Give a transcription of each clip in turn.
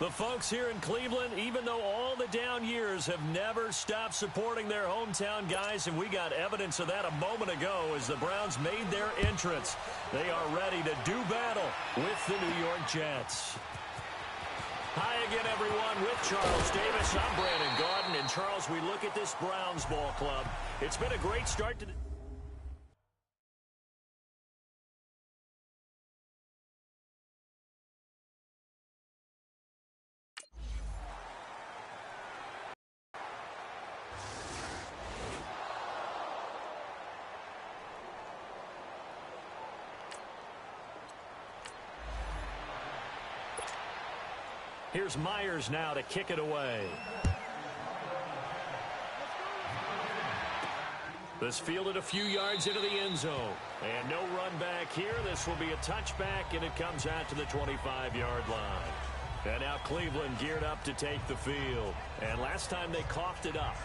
The folks here in Cleveland, even though all the down years, have never stopped supporting their hometown guys, and we got evidence of that a moment ago as the Browns made their entrance. They are ready to do battle with the New York Jets. Hi again, everyone, with Charles Davis. I'm Brandon Gaudin, and Charles, we look at this Browns ball club. It's been a great start to the... Here's Myers now to kick it away. This fielded a few yards into the end zone. And no run back here. This will be a touchback, and it comes out to the 25-yard line. And now Cleveland geared up to take the field. And last time they coughed it up.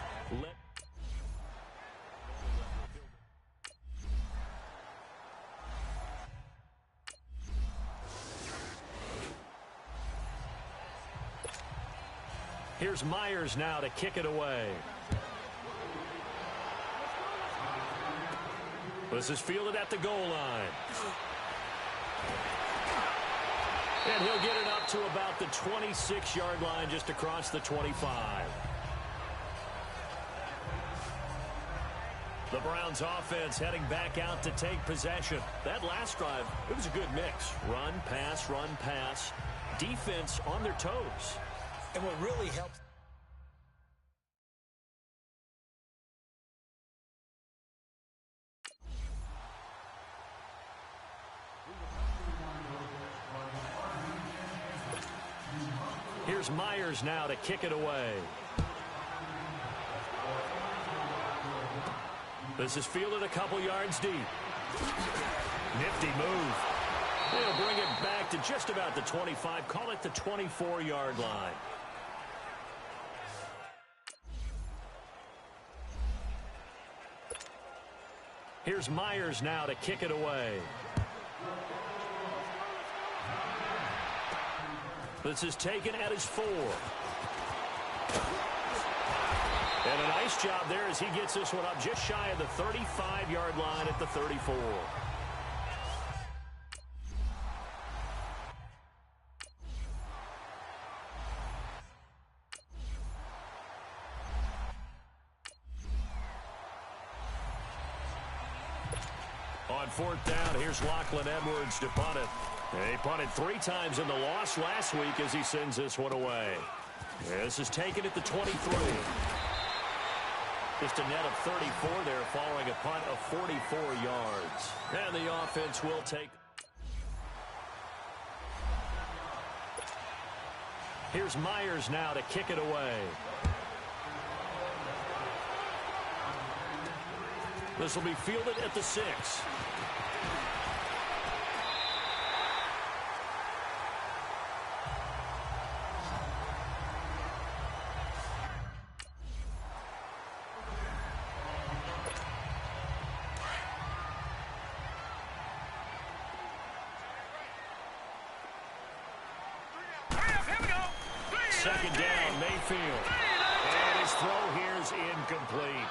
Here's Myers now to kick it away. This is fielded at the goal line. And he'll get it up to about the 26-yard line, just across the 25. The Browns offense heading back out to take possession. That last drive, it was a good mix. Run, pass, defense on their toes. And what really helps... Here's Myers now to kick it away. This is fielded a couple yards deep. Nifty move. They'll bring it back to just about the 25. Call it the 24-yard line. Here's Myers now to kick it away. This is taken at his 4. And a nice job there as he gets this one up just shy of the 35-yard line at the 34. On 4th down, here's Lachlan Edwards to punt it. He punted 3 times in the loss last week as he sends this one away. This is taken at the 23. Just a net of 34 there following a punt of 44 yards. And the offense will take... Here's Myers now to kick it away. This will be fielded at the 6. Second down, Mayfield. And his throw here is incomplete.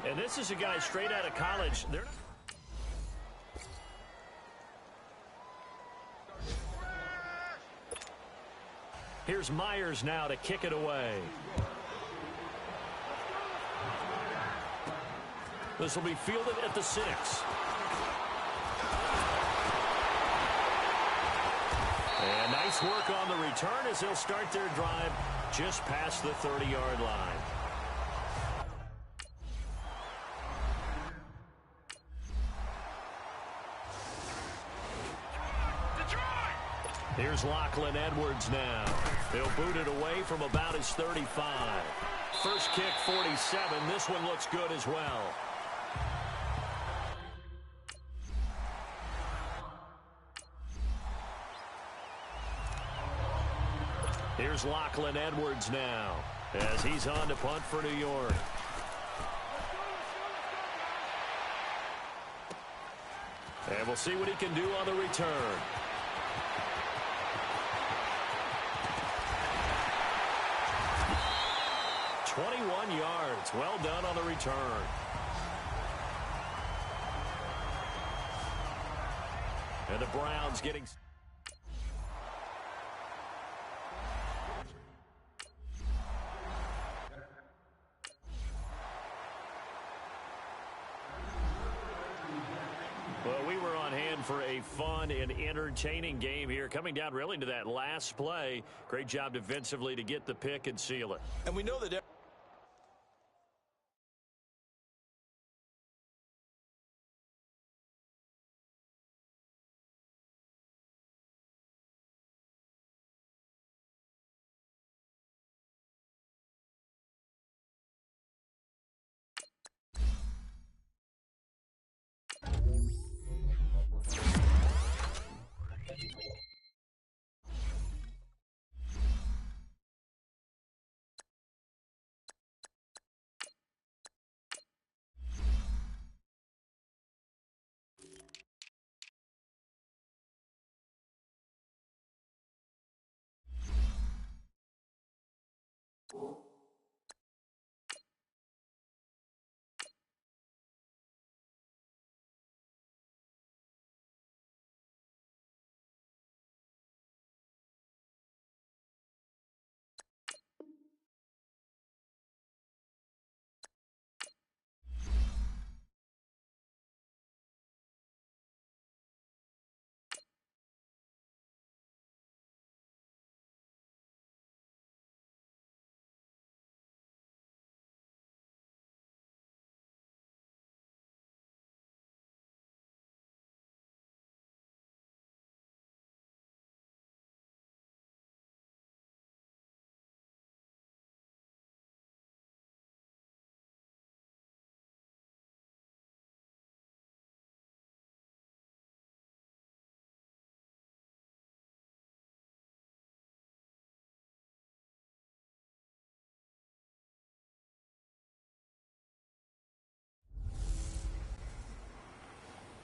And this is a guy straight out of college. Here's Myers now to kick it away. This will be fielded at the 6. And nice work on the return as they'll start their drive just past the 30-yard line. Here's Lachlan Edwards now. He'll boot it away from about his 35. First kick, 47. This one looks good as well. Here's Lachlan Edwards now as he's on to punt for New York. And we'll see what he can do on the return. 21 yards. Well done on the return. And the Browns getting... Well, we were on hand for a fun and entertaining game here. Coming down really to that last play. Great job defensively to get the pick and seal it. And we know that...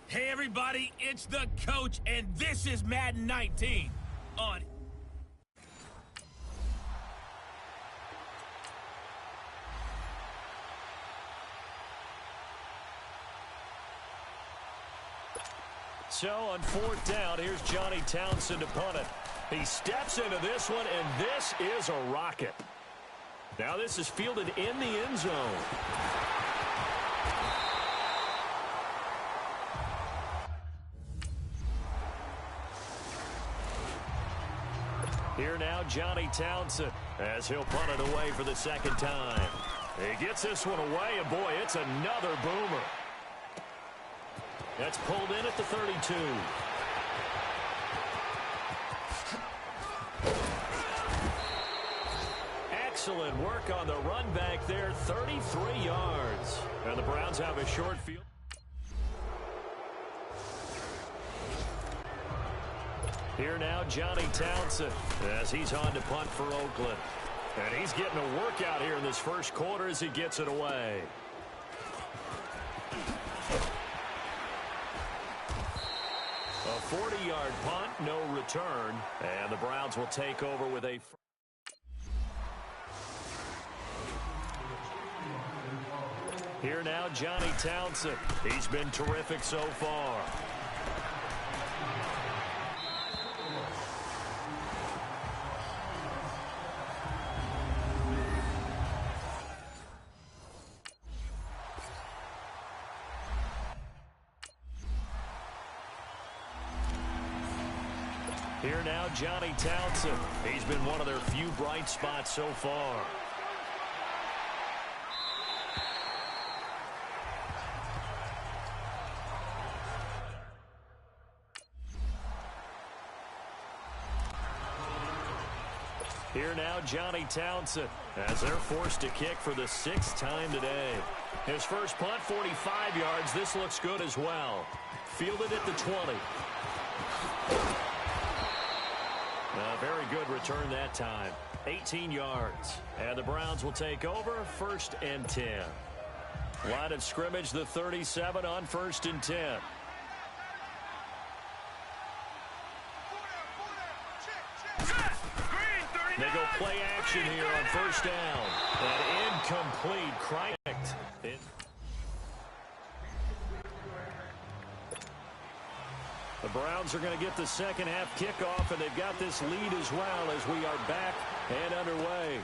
Hey everybody, it's the coach, and this is Madden 19 on... So on fourth down, here's Johnny Townsend to punt it. He steps into this one, and this is a rocket. Now this is fielded in the end zone. Here now, Johnny Townsend, as he'll punt it away for the second time. He gets this one away, and boy, it's another boomer. That's pulled in at the 32. Excellent work on the run back there, 33 yards. And the Browns have a short field. Here now, Johnny Townsend, as he's on to punt for Oakland. And he's getting a workout here in this first quarter as he gets it away. A 40-yard punt, no return. And the Browns will take over with a... Here now, Johnny Townsend. He's been terrific so far. Here now, Johnny Townsend. He's been one of their few bright spots so far. Here now, Johnny Townsend, as they're forced to kick for the 6th time today. His first punt, 45 yards. This looks good as well. Fielded at the 20. A very good return that time. 18 yards. And the Browns will take over 1st and 10. Line of scrimmage, the 37 on 1st and 10. Green 39. They go play action here on first down. And incomplete. Correct. The Browns are going to get the second half kickoff, and they've got this lead as well as we are back and underway.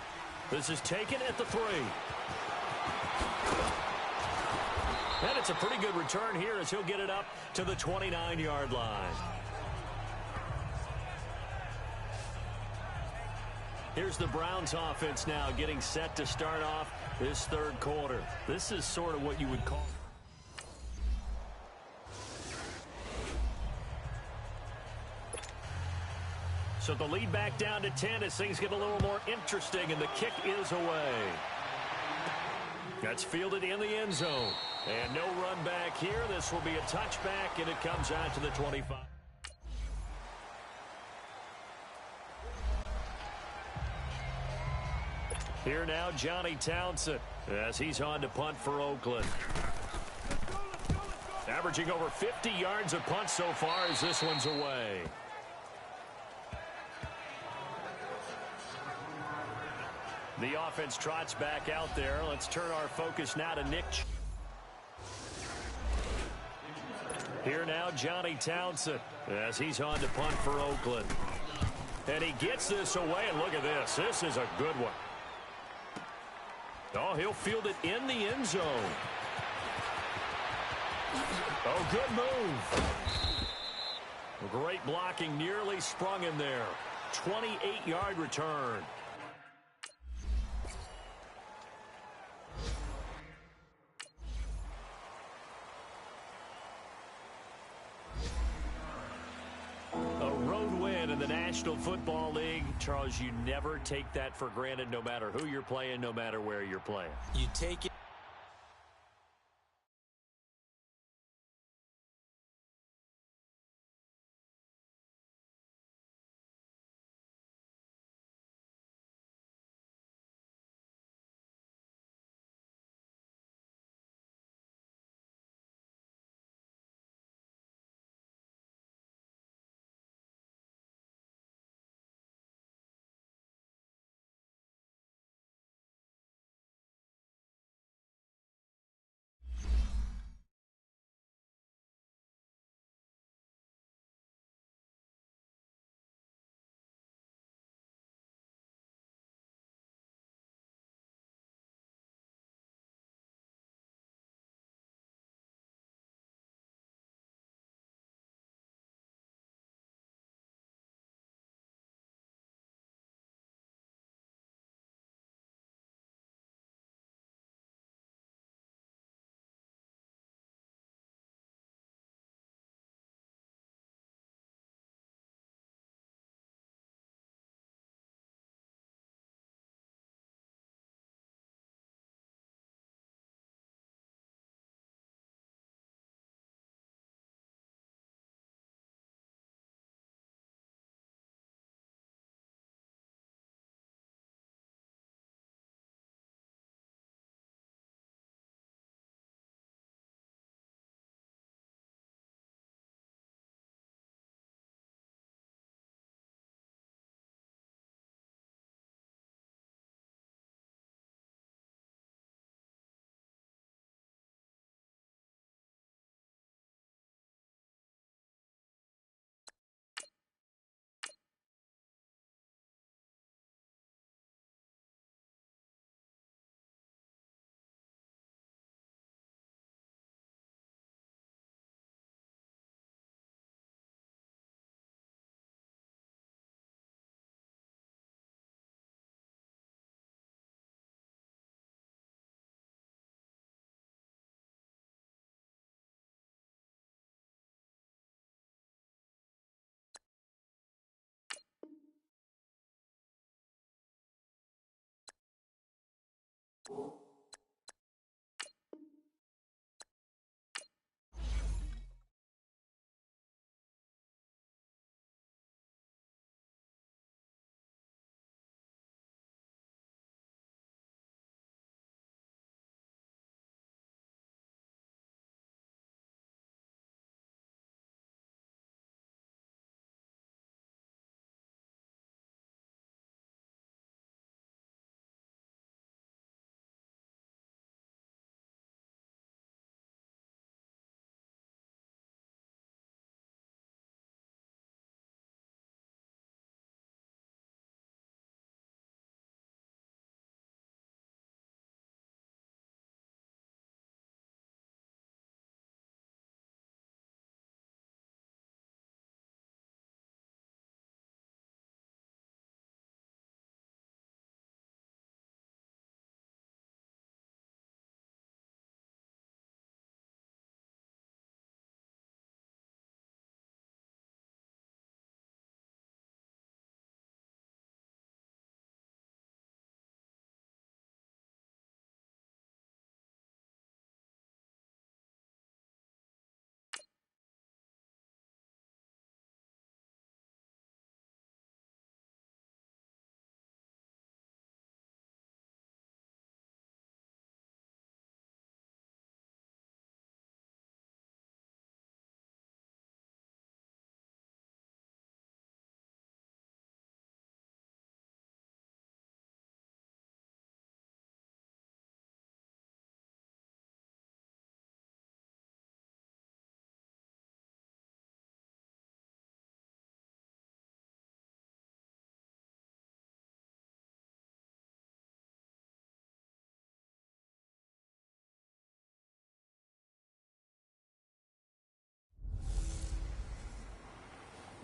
This is taken at the 3. And it's a pretty good return here as he'll get it up to the 29-yard line. Here's the Browns offense now getting set to start off this third quarter. This is sort of what you would call. So the lead back down to 10 as things get a little more interesting, and the kick is away. That's fielded in the end zone. And no run back here. This will be a touchback, and it comes out to the 25. Here now, Johnny Townsend, as he's on to punt for Oakland. Averaging over 50 yards a punt so far as this one's away. The offense trots back out there. Let's turn our focus now to Nick. Here now, Johnny Townsend, as he's on to punt for Oakland. And he gets this away, and look at this. This is a good one. Oh, he'll field it in the end zone. Oh, good move. Great blocking, nearly sprung him there. 28-yard return. In the National Football League, Charles, you never take that for granted, no matter who you're playing, no matter where you're playing. You take it.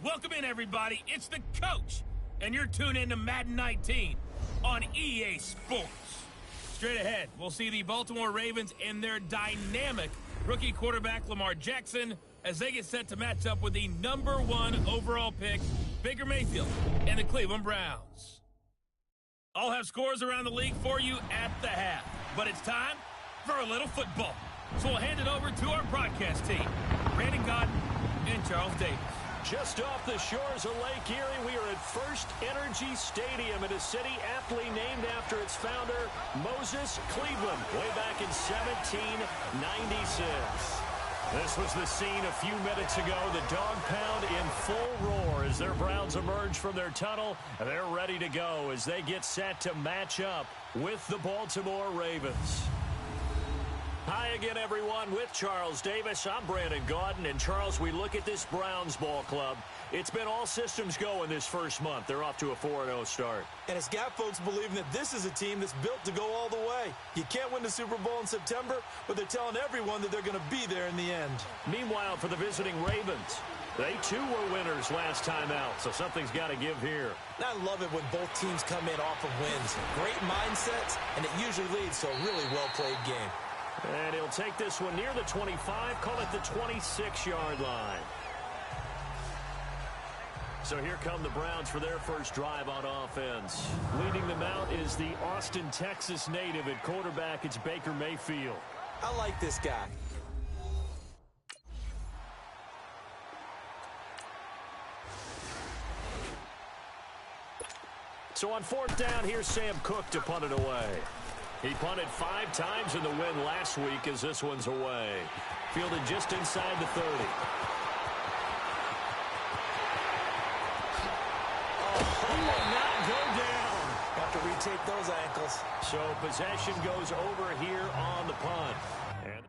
Welcome in, everybody. It's the coach, and you're tuned in to Madden 19 on EA Sports. Straight ahead, we'll see the Baltimore Ravens and their dynamic rookie quarterback Lamar Jackson as they get set to match up with the #1 overall pick, Baker Mayfield, and the Cleveland Browns. I'll have scores around the league for you at the half, but it's time for a little football. So we'll hand it over to our broadcast team, Brandon Godden and Charles Davis. Just off the shores of Lake Erie, we are at First Energy Stadium in a city aptly named after its founder, Moses Cleveland, way back in 1796. This was the scene a few minutes ago. The dog pound in full roar as their Browns emerge from their tunnel. They're ready to go as they get set to match up with the Baltimore Ravens. Hi again, everyone, with Charles Davis. I'm Brandon Godden. And, Charles, we look at this Browns ball club. It's been all systems go in this first month. They're off to a 4-0 start. And it's got folks believing that this is a team that's built to go all the way. You can't win the Super Bowl in September, but they're telling everyone that they're going to be there in the end. Meanwhile, for the visiting Ravens, they, too, were winners last time out, so something's got to give here. And I love it when both teams come in off of wins. Great mindsets, and it usually leads to a really well-played game. And he'll take this one near the 25, call it the 26-yard line. So here come the Browns for their first drive on offense. Leading them out is the Austin, Texas native at quarterback. It's Baker Mayfield. I like this guy. So on fourth down, here's Sam Cook to punt it away. He punted 5 times in the win last week as this one's away. Fielded just inside the 30. He will not go down. Have to retake those ankles. So possession goes over here on the punt. And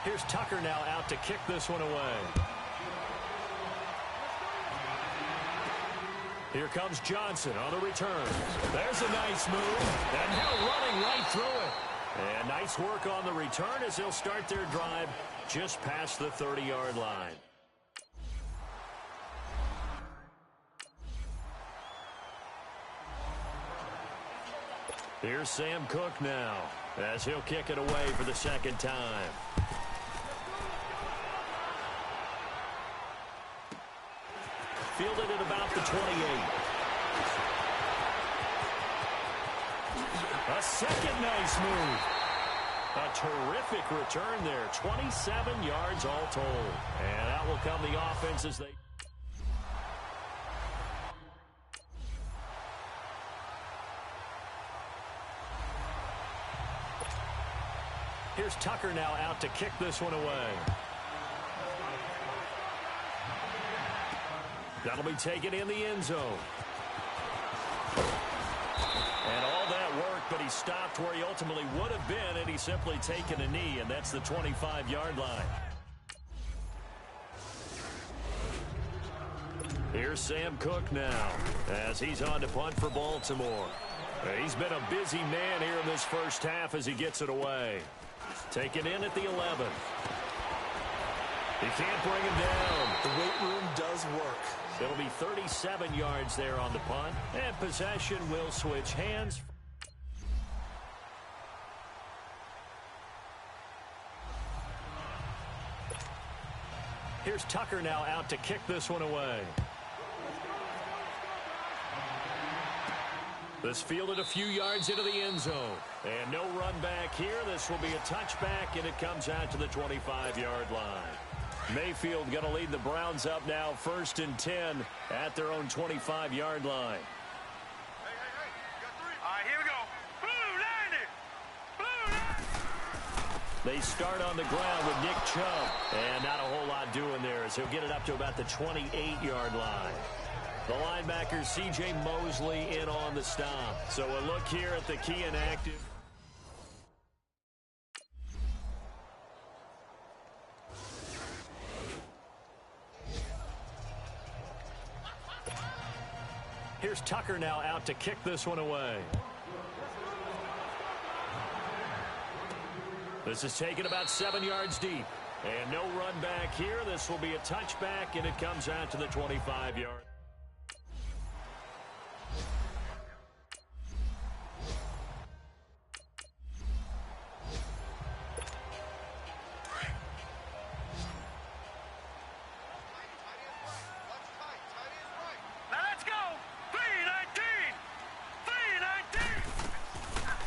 here's Tucker now out to kick this one away. Here comes Johnson on the return. There's a nice move. And now running right through it. And nice work on the return as they'll start their drive just past the 30-yard line. Here's Sam Cook now as he'll kick it away for the second time. Fielded at about the 28. A second nice move. A terrific return there. 27 yards all told. And out will come the offense as they... Here's Tucker now out to kick this one away. That'll be taken in the end zone. And all that work, but he stopped where he ultimately would have been, and he's simply taken a knee, and that's the 25-yard line. Here's Sam Cook now as he's on to punt for Baltimore. He's been a busy man here in this first half as he gets it away. Taken in at the 11. He can't bring him down. The weight room does work. It'll be 37 yards there on the punt, and possession will switch hands. Here's Tucker now out to kick this one away. This fielded a few yards into the end zone. And no run back here. This will be a touchback, and it comes out to the 25-yard line. Mayfield going to lead the Browns up now, 1st and 10 at their own 25-yard line. Hey, you got 3. All right, here we go. Blue 90. They start on the ground with Nick Chubb. And not a whole lot doing there as he'll get it up to about the 28-yard line. The linebacker, C.J. Mosley, in on the stop. So a look here at the key inactive. Here's Tucker now out to kick this one away. This is taken about 7 yards deep. And no run back here. This will be a touchback, and it comes out to the 25-yard.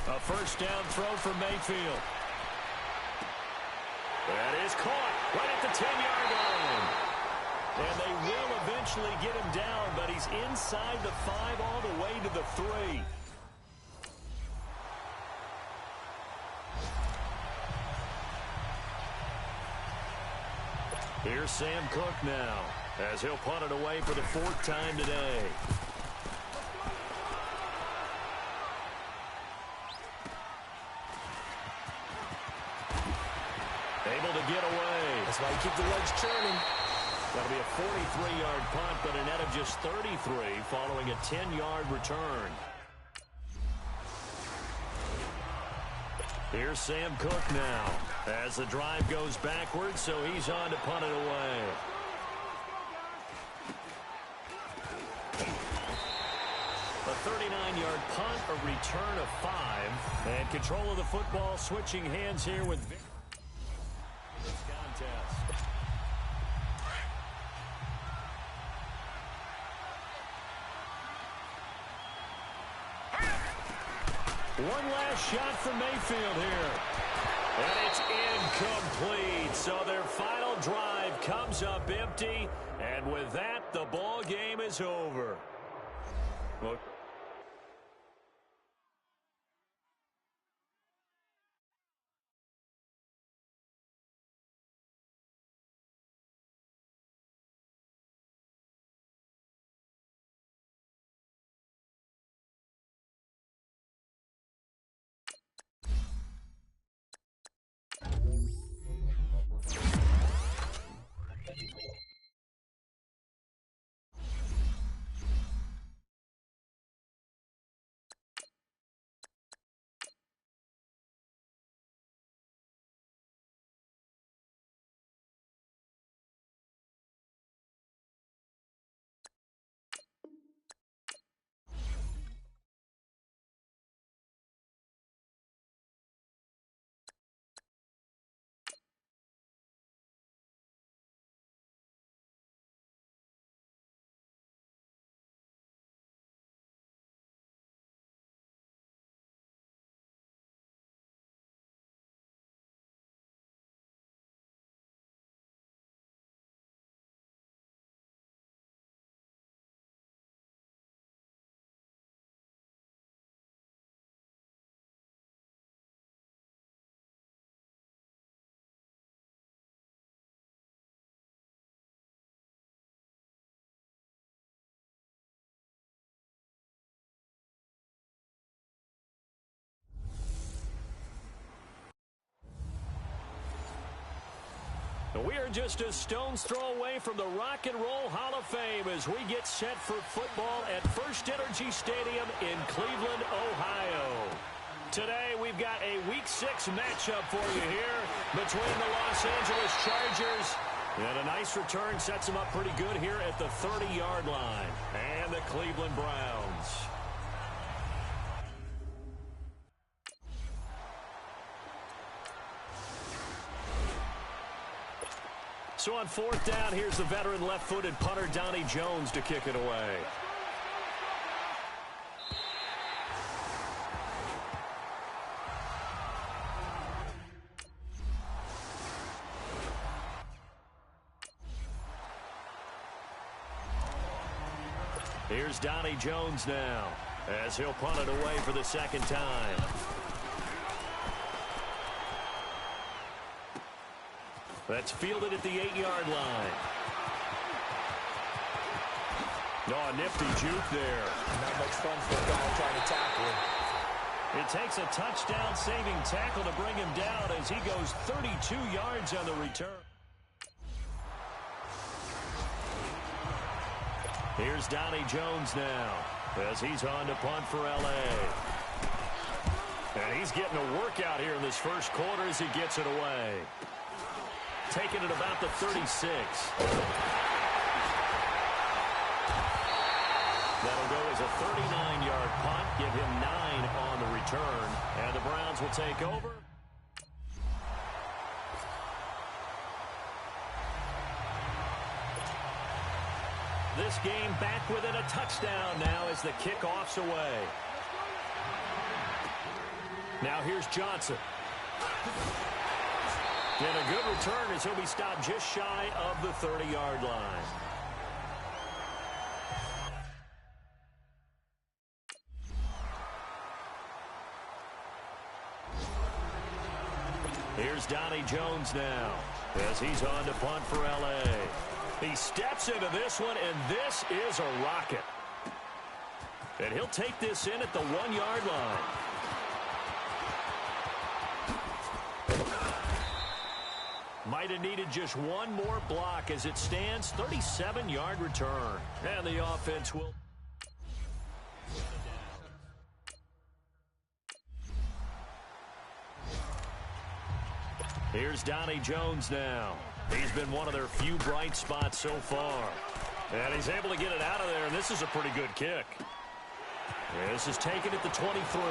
A first down throw for Mayfield. That is caught right at the 10-yard line. And they will eventually get him down, but he's inside the 5 all the way to the 3. Here's Sam Cook now, as he'll punt it away for the 4th time today. Able to get away. That's why you keep the legs churning. That'll be a 43-yard punt, but a net of just 33 following a 10-yard return. Here's Sam Cook now as the drive goes backwards, so he's on to punt it away. A 39-yard punt, a return of 5, and control of the football switching hands here with this contest. One last shot for Mayfield here. And it's incomplete. So their final drive comes up empty. And with that, the ball game is over. Look. We are just a stone's throw away from the Rock and Roll Hall of Fame as we get set for football at First Energy Stadium in Cleveland, Ohio. Today, we've got a Week 6 matchup for you here between the Los Angeles Chargers, and a nice return sets them up pretty good here at the 30-yard line, and the Cleveland Browns. So on 4th down, here's the veteran left-footed punter Donnie Jones to kick it away. Here's Donnie Jones now as he'll punt it away for the 2nd time. That's fielded at the 8-yard line. Oh, a nifty juke there. Not much fun for a guy trying to tackle him. It takes a touchdown-saving tackle to bring him down as he goes 32 yards on the return. Here's Donnie Jones now as he's on to punt for L.A. And he's getting a workout here in this first quarter as he gets it away. Taking it about the 36. That'll go as a 39-yard punt. Give him 9 on the return. And the Browns will take over. This game back within a touchdown now as the kickoff's away. Now here's Johnson. And a good return as he'll be stopped just shy of the 30-yard line. Here's Donnie Jones now as he's on to punt for L.A. He steps into this one, and this is a rocket. And he'll take this in at the 1-yard line. Might have needed just one more block as it stands. 37-yard return. And the offense will... Here's Donnie Jones now. He's been one of their few bright spots so far. And he's able to get it out of there, and this is a pretty good kick. This is taken at the 23.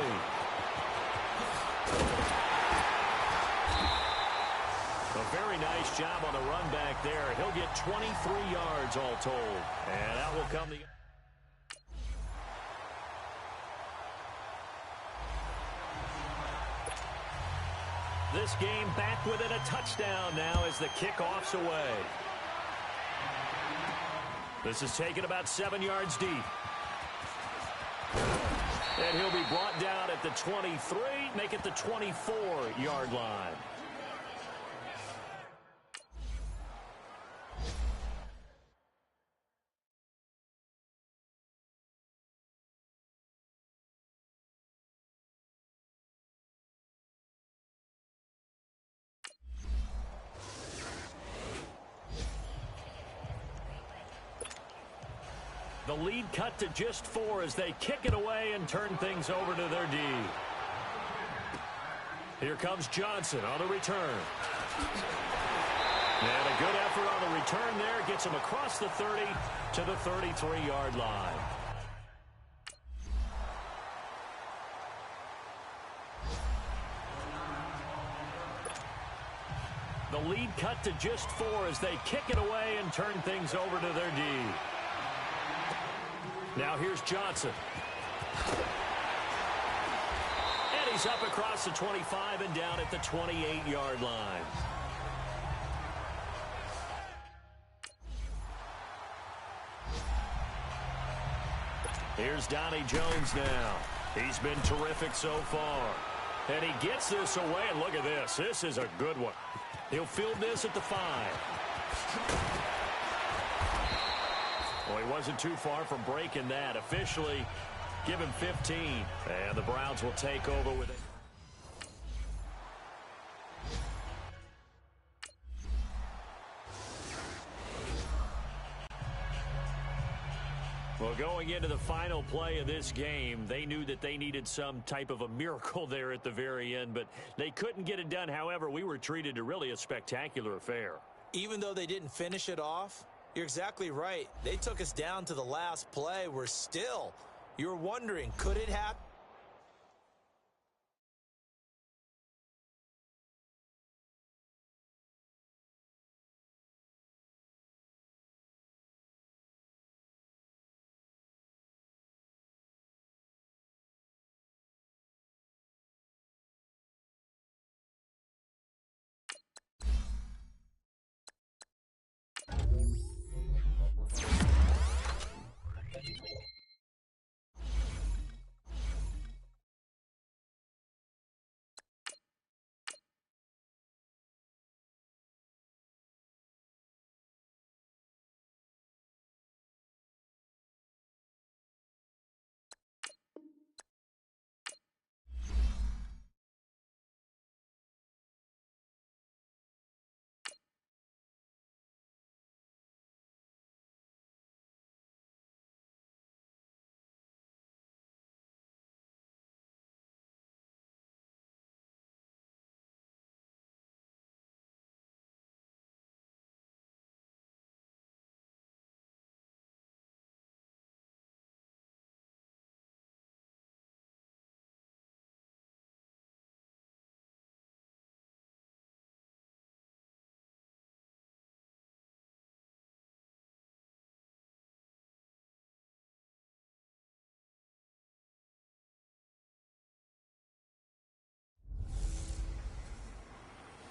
A very nice job on the run back there. He'll get 23 yards all told. And that will come the... This game back within a touchdown now as the kickoff's away. This is taken about 7 yards deep. And he'll be brought down at the 23, make it the 24-yard line. The lead cut to just 4 as they kick it away and turn things over to their D. Here comes Johnson on the return. And a good effort on the return there. Gets him across the 30 to the 33-yard line. The lead cut to just 4 as they kick it away and turn things over to their D. Now here's Johnson. And he's up across the 25 and down at the 28-yard line. Here's Donnie Jones now. He's been terrific so far. And he gets this away, and look at this. This is a good one. He'll field this at the 5. Well, he wasn't too far from breaking that. Officially, give him 15. And the Browns will take over with it. Well, going into the final play of this game, they knew that they needed some type of a miracle there at the very end, but they couldn't get it done. However, we were treated to really a spectacular affair. Even though they didn't finish it off, you're exactly right. They took us down to the last play. We're still, you're wondering, could it happen?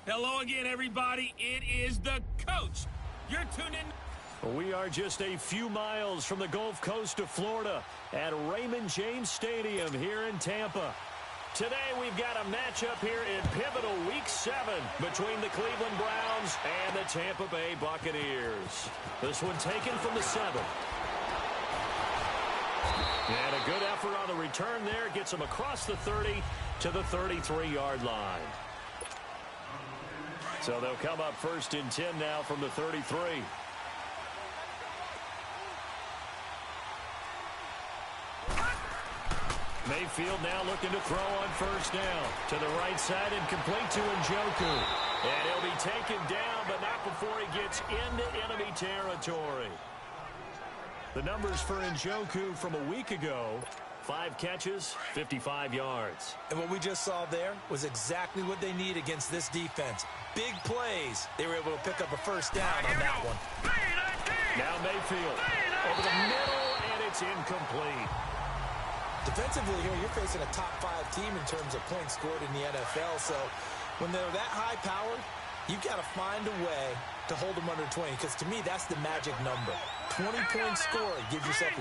Hello again, everybody. It is the coach. You're tuned in. We are just a few miles from the Gulf Coast of Florida at Raymond James Stadium here in Tampa. Today we've got a matchup here in pivotal Week 7 between the Cleveland Browns and the Tampa Bay Buccaneers. This one taken from the 7. And a good effort on the return there gets them across the 30 to the 33-yard line. So they'll come up 1st and 10 now from the 33. Mayfield now looking to throw on 1st down. To the right side and complete to Njoku. And he'll be taken down, but not before he gets into enemy territory. The numbers for Njoku from a week ago: 5 catches, 55 yards. And what we just saw there was exactly what they need against this defense. Big plays. They were able to pick up a 1st down on that one. Now Mayfield over the middle, and it's incomplete. Defensively here, you're facing a top 5 team in terms of points scored in the NFL. So when they're that high-powered, you've got to find a way to hold them under 20, because to me, that's the magic number. 20-point score, you give yourself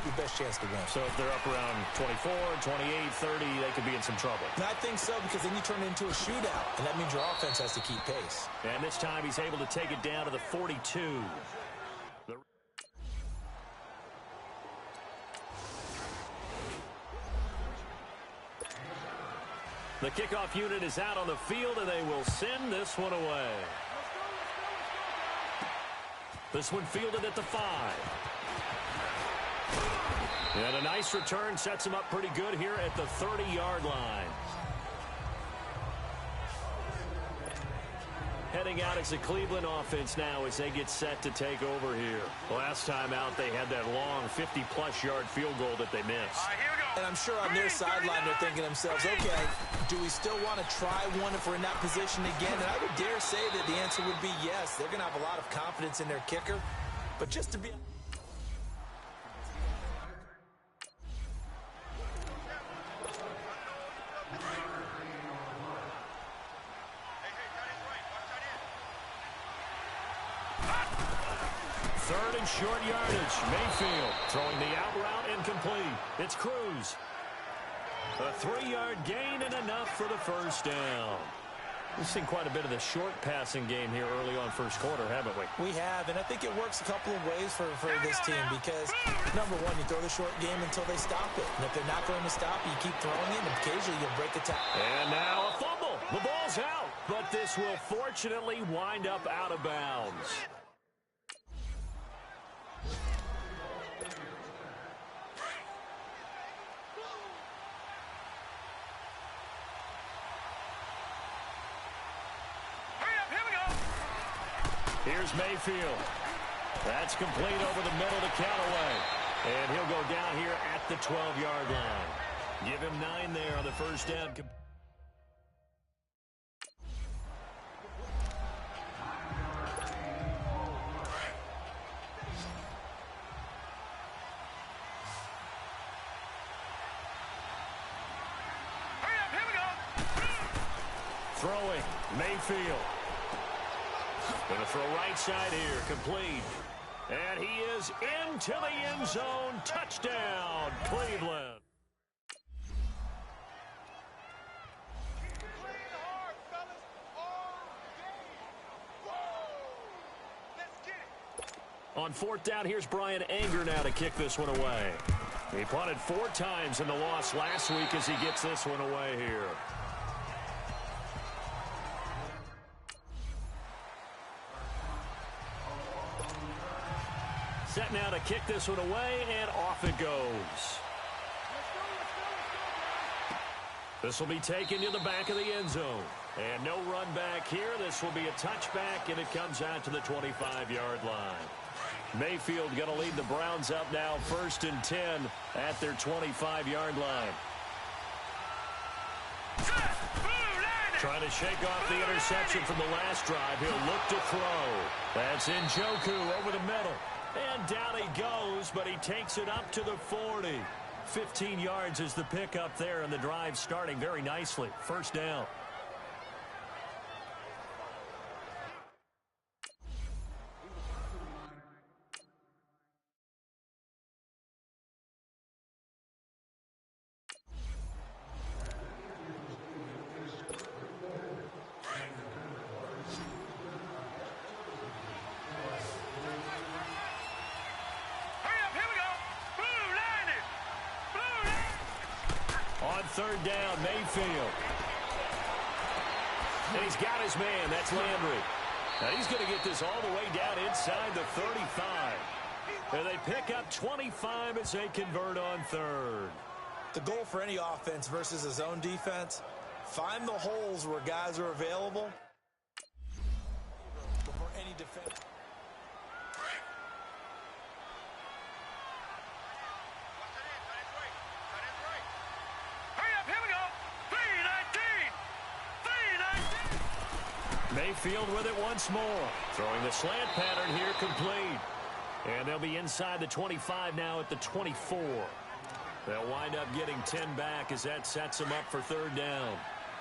your best chance to win. So if they're up around 24, 28, 30, they could be in some trouble. And I think so, because then you turn it into a shootout, and that means your offense has to keep pace. And this time he's able to take it down to the 42. The kickoff unit is out on the field, and they will send this one away. This one fielded at the 5. And a nice return sets him up pretty good here at the 30-yard line. Heading out as the Cleveland offense now as they get set to take over here. Last time out, they had that long 50-plus yard field goal that they missed. And I'm sure on their sideline they're thinking to themselves, okay, do we still want to try one if we're in that position again? And I would dare say that the answer would be yes. They're going to have a lot of confidence in their kicker. But just to be... Third and short yardage. Mayfield throwing the out route incomplete. It's Cruz. A 3-yard gain and enough for the 1st down. We've seen quite a bit of the short passing game here early on 1st quarter, haven't we? We have, and I think it works a couple of ways for this team because, number one, you throw the short game until they stop it. And if they're not going to stop it, you keep throwing it, and occasionally you'll break a tackle. And now a fumble. The ball's out, but this will fortunately wind up out of bounds. Here's Mayfield. That's complete over the middle to Callaway. And he'll go down here at the 12-yard line. Give him 9 there on the 1st down. Throwing, Mayfield. Going to throw right side here, complete. And he is into the end zone. Touchdown, Cleveland. On 4th down, here's Brian Anger now to kick this one away. He punted 4 times in the loss last week as he gets this one away here. Set now to kick this one away, and off it goes. This will be taken to the back of the end zone. And no run back here. This will be a touchback, and it comes out to the 25-yard line. Mayfield going to lead the Browns up now 1st and 10 at their 25-yard line. Trying to shake off the interception from the last drive. He'll look to throw. That's Njoku over the middle. And down he goes, but he takes it up to the 40. 15 yards is the pickup there, and the drive starting very nicely. 1st down. third down, Mayfield. And he's got his man. That's Landry. Now he's going to get this all the way down inside the 35. And they pick up 25 as they convert on third. The goal for any offense versus his own defense, find the holes where guys are available before any defense. Hurry up, here we go. 3-19. Mayfield with it once more. Throwing the slant pattern here complete. And they'll be inside the 25 now at the 24. They'll wind up getting 10 back as that sets them up for third down.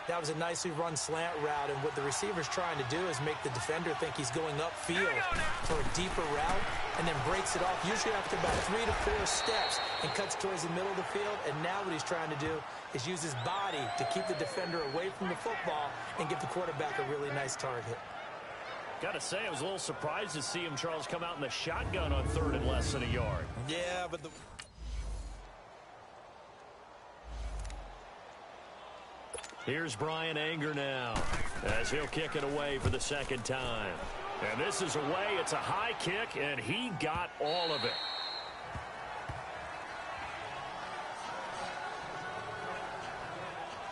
That was a nicely run slant route, and what the receiver's trying to do is make the defender think he's going upfield for a deeper route and then breaks it off, usually after about 3 to 4 steps, and cuts towards the middle of the field. And now what he's trying to do is use his body to keep the defender away from the football and give the quarterback a really nice target. Got to say, I was a little surprised to see him, Charles, come out in the shotgun on third and less than a yard. Yeah, but the... Here's Brian Anger now as he'll kick it away for the second time. And this is away. It's a high kick, and he got all of it.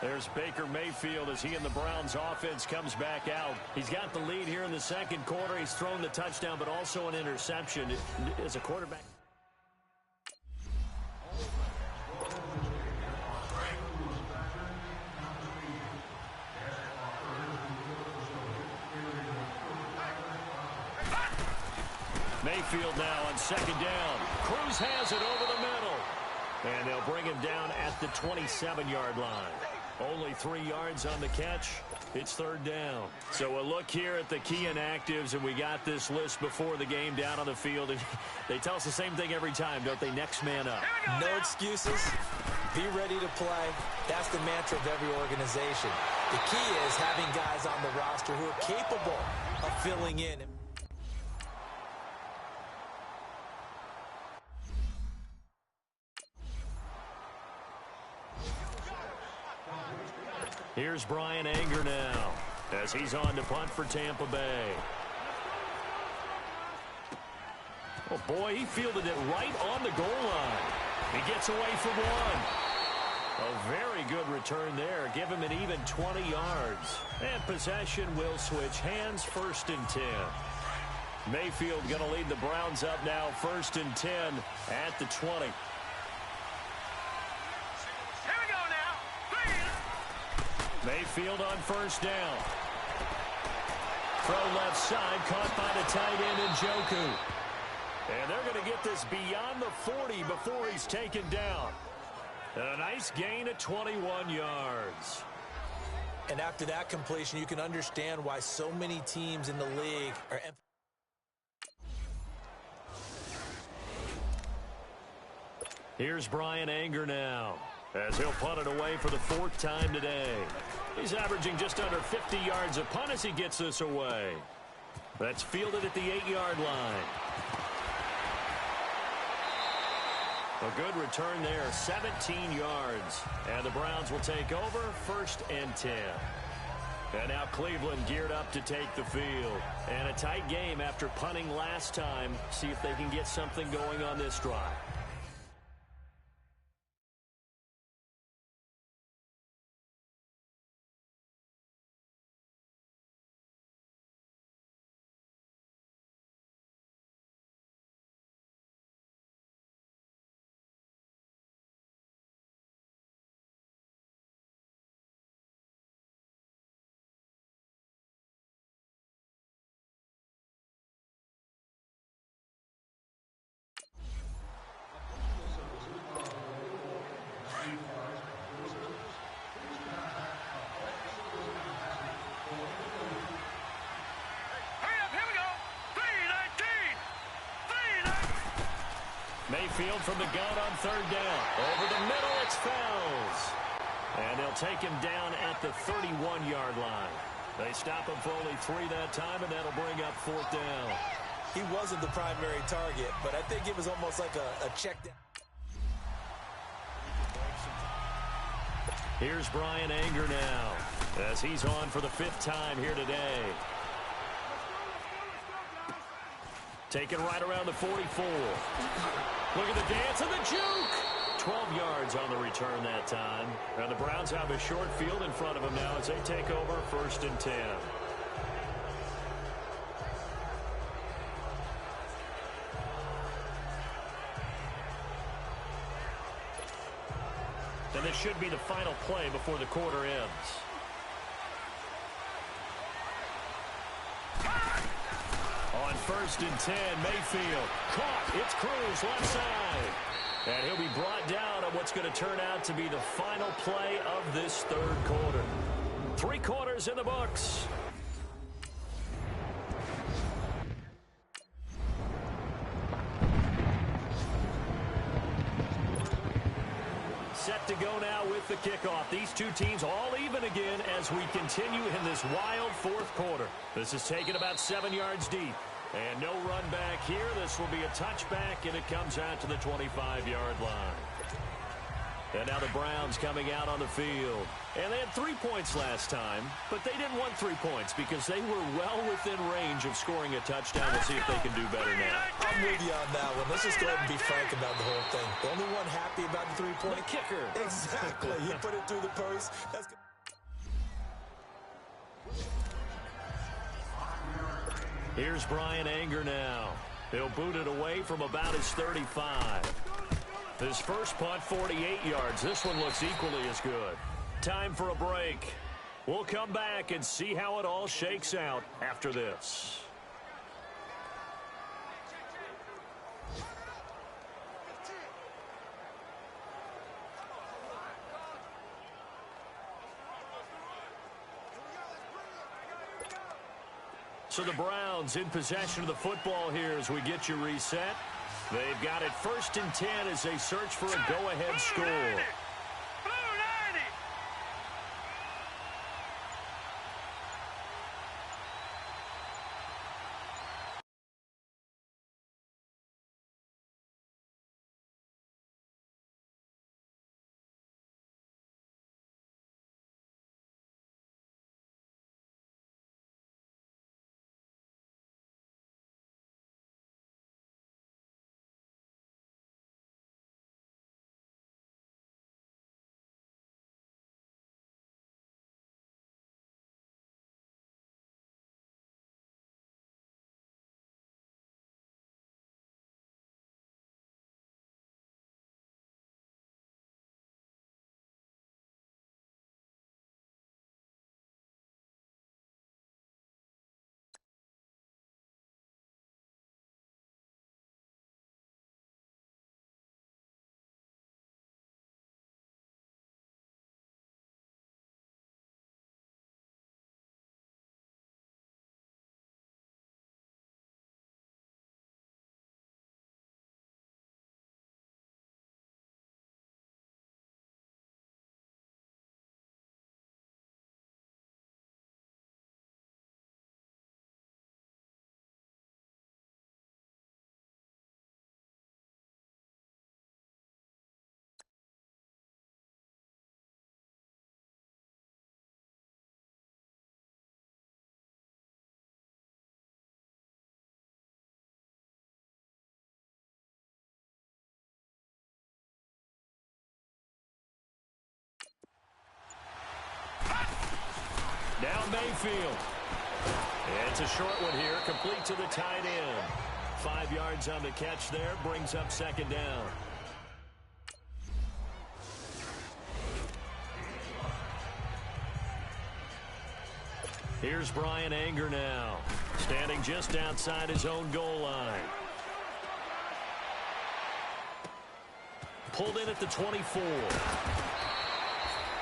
There's Baker Mayfield as he and the Browns offense comes back out. He's got the lead here in the second quarter. He's thrown the touchdown, but also an interception as a quarterback. Mayfield now on second down. Cruz has it over the middle. And they'll bring him down at the 27-yard line. Only 3 yards on the catch. It's third down. So a look here at the key inactives, and we got this list before the game down on the field. And they tell us the same thing every time, don't they? Next man up. No excuses. Be ready to play. That's the mantra of every organization. The key is having guys on the roster who are capable of filling in. Here's Brian Anger now as he's on to punt for Tampa Bay. Oh, boy, he fielded it right on the goal line. He gets away for one. A very good return there. Give him an even 20 yards. And possession will switch hands, 1st and 10. Mayfield going to lead the Browns up now, 1st and 10 at the 20. Mayfield on first down. Throw left side, caught by the tight end Njoku. And they're going to get this beyond the 40 before he's taken down. And a nice gain of 21 yards. And after that completion, you can understand why so many teams in the league are... Here's Brian Anger now as he'll punt it away for the 4th time today. He's averaging just under 50 yards a punt as he gets this away. That's fielded at the 8-yard line. A good return there, 17 yards. And the Browns will take over, 1st and 10. And now Cleveland geared up to take the field. And a tight game after punting last time. See if they can get something going on this drive. Mayfield from the gun on third down. Over the middle, it's Fells. And they'll take him down at the 31-yard line. They stop him for only 3 that time, and that'll bring up 4th down. He wasn't the primary target, but I think it was almost like a check down. Here's Brian Anger now, as he's on for the 5th time here today. Taken right around the 44. Look at the dance and the juke. 12 yards on the return that time. And the Browns have a short field in front of them now as they take over 1st and 10. And this should be the final play before the quarter ends. On 1st and 10, Mayfield caught. It's Cruz left side. And he'll be brought down on what's going to turn out to be the final play of this 3rd quarter. 3 quarters in the books. Set to go now with the kickoff. These two teams all even again as we continue in this wild 4th quarter. This is taken about 7 yards deep. And no run back here. This will be a touchback, and it comes out to the 25-yard line. And now the Browns coming out on the field. And they had 3 points last time, but they didn't want 3 points because they were well within range of scoring a touchdown. We'll see if they can do better now. I'm with you on that one. Let's just go ahead and be frank about the whole thing. The only one happy about the 3-point. The kicker. Exactly. He put it through the post. That's good. Here's Brian Anger now. He'll boot it away from about his 35. His first punt, 48 yards. This one looks equally as good. Time for a break. We'll come back and see how it all shakes out after this. So the Browns in possession of the football here as we get you reset. They've got it 1st and 10 as they search for a go-ahead score. Down Mayfield. It's a short one here, complete to the tight end. 5 yards on the catch there, brings up 2nd down. Here's Brian Anger now, standing just outside his own goal line. Pulled in at the 24.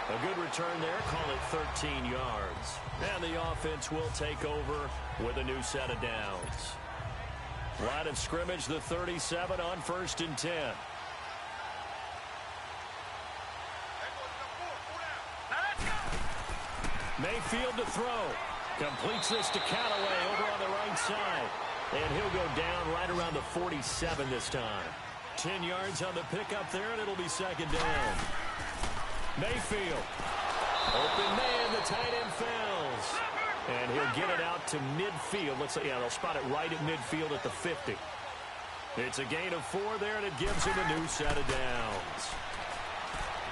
A good return there, call it 13 yards. And the offense will take over with a new set of downs. Line of scrimmage, the 37 on 1st and 10. Mayfield to throw. Completes this to Callaway over on the right side. And he'll go down right around the 47 this time. 10 yards on the pickup there, and it'll be 2nd down. Mayfield. Open man, the tight end fails. And he'll get it out to midfield. Let's say, yeah, they'll spot it right at midfield at the 50. It's a gain of 4 there, and it gives him a new set of downs.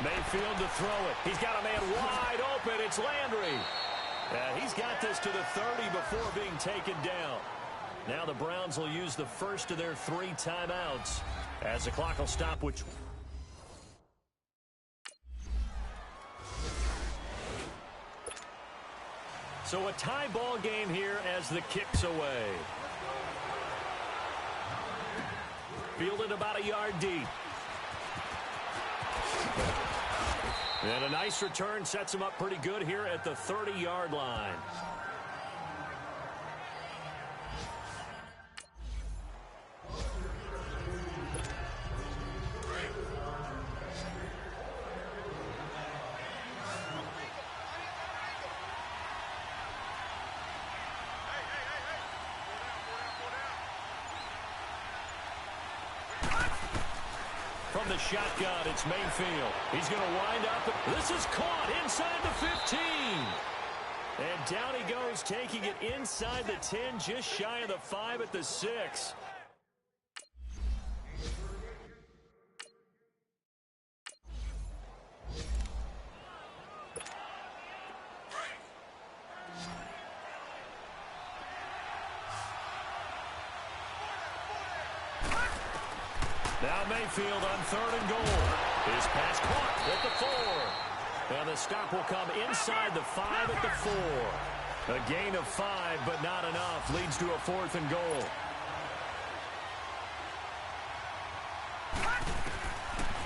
Mayfield to throw it. He's got a man wide open. It's Landry. And he's got this to the 30 before being taken down. Now the Browns will use the first of their 3 timeouts as the clock will stop with... So a tie ball game here as the kick's away. Fielded about a yard deep. And a nice return sets him up pretty good here at the 30-yard line. From the shotgun, it's Mayfield. He's going to wind up. This is caught inside the 15. And down he goes, taking it inside the 10, just shy of the 5 at the 6. Now Mayfield on 3rd and goal. His pass caught at the 4. And the stop will come inside the 5 at the 4. A gain of 5, but not enough. Leads to a 4th and goal.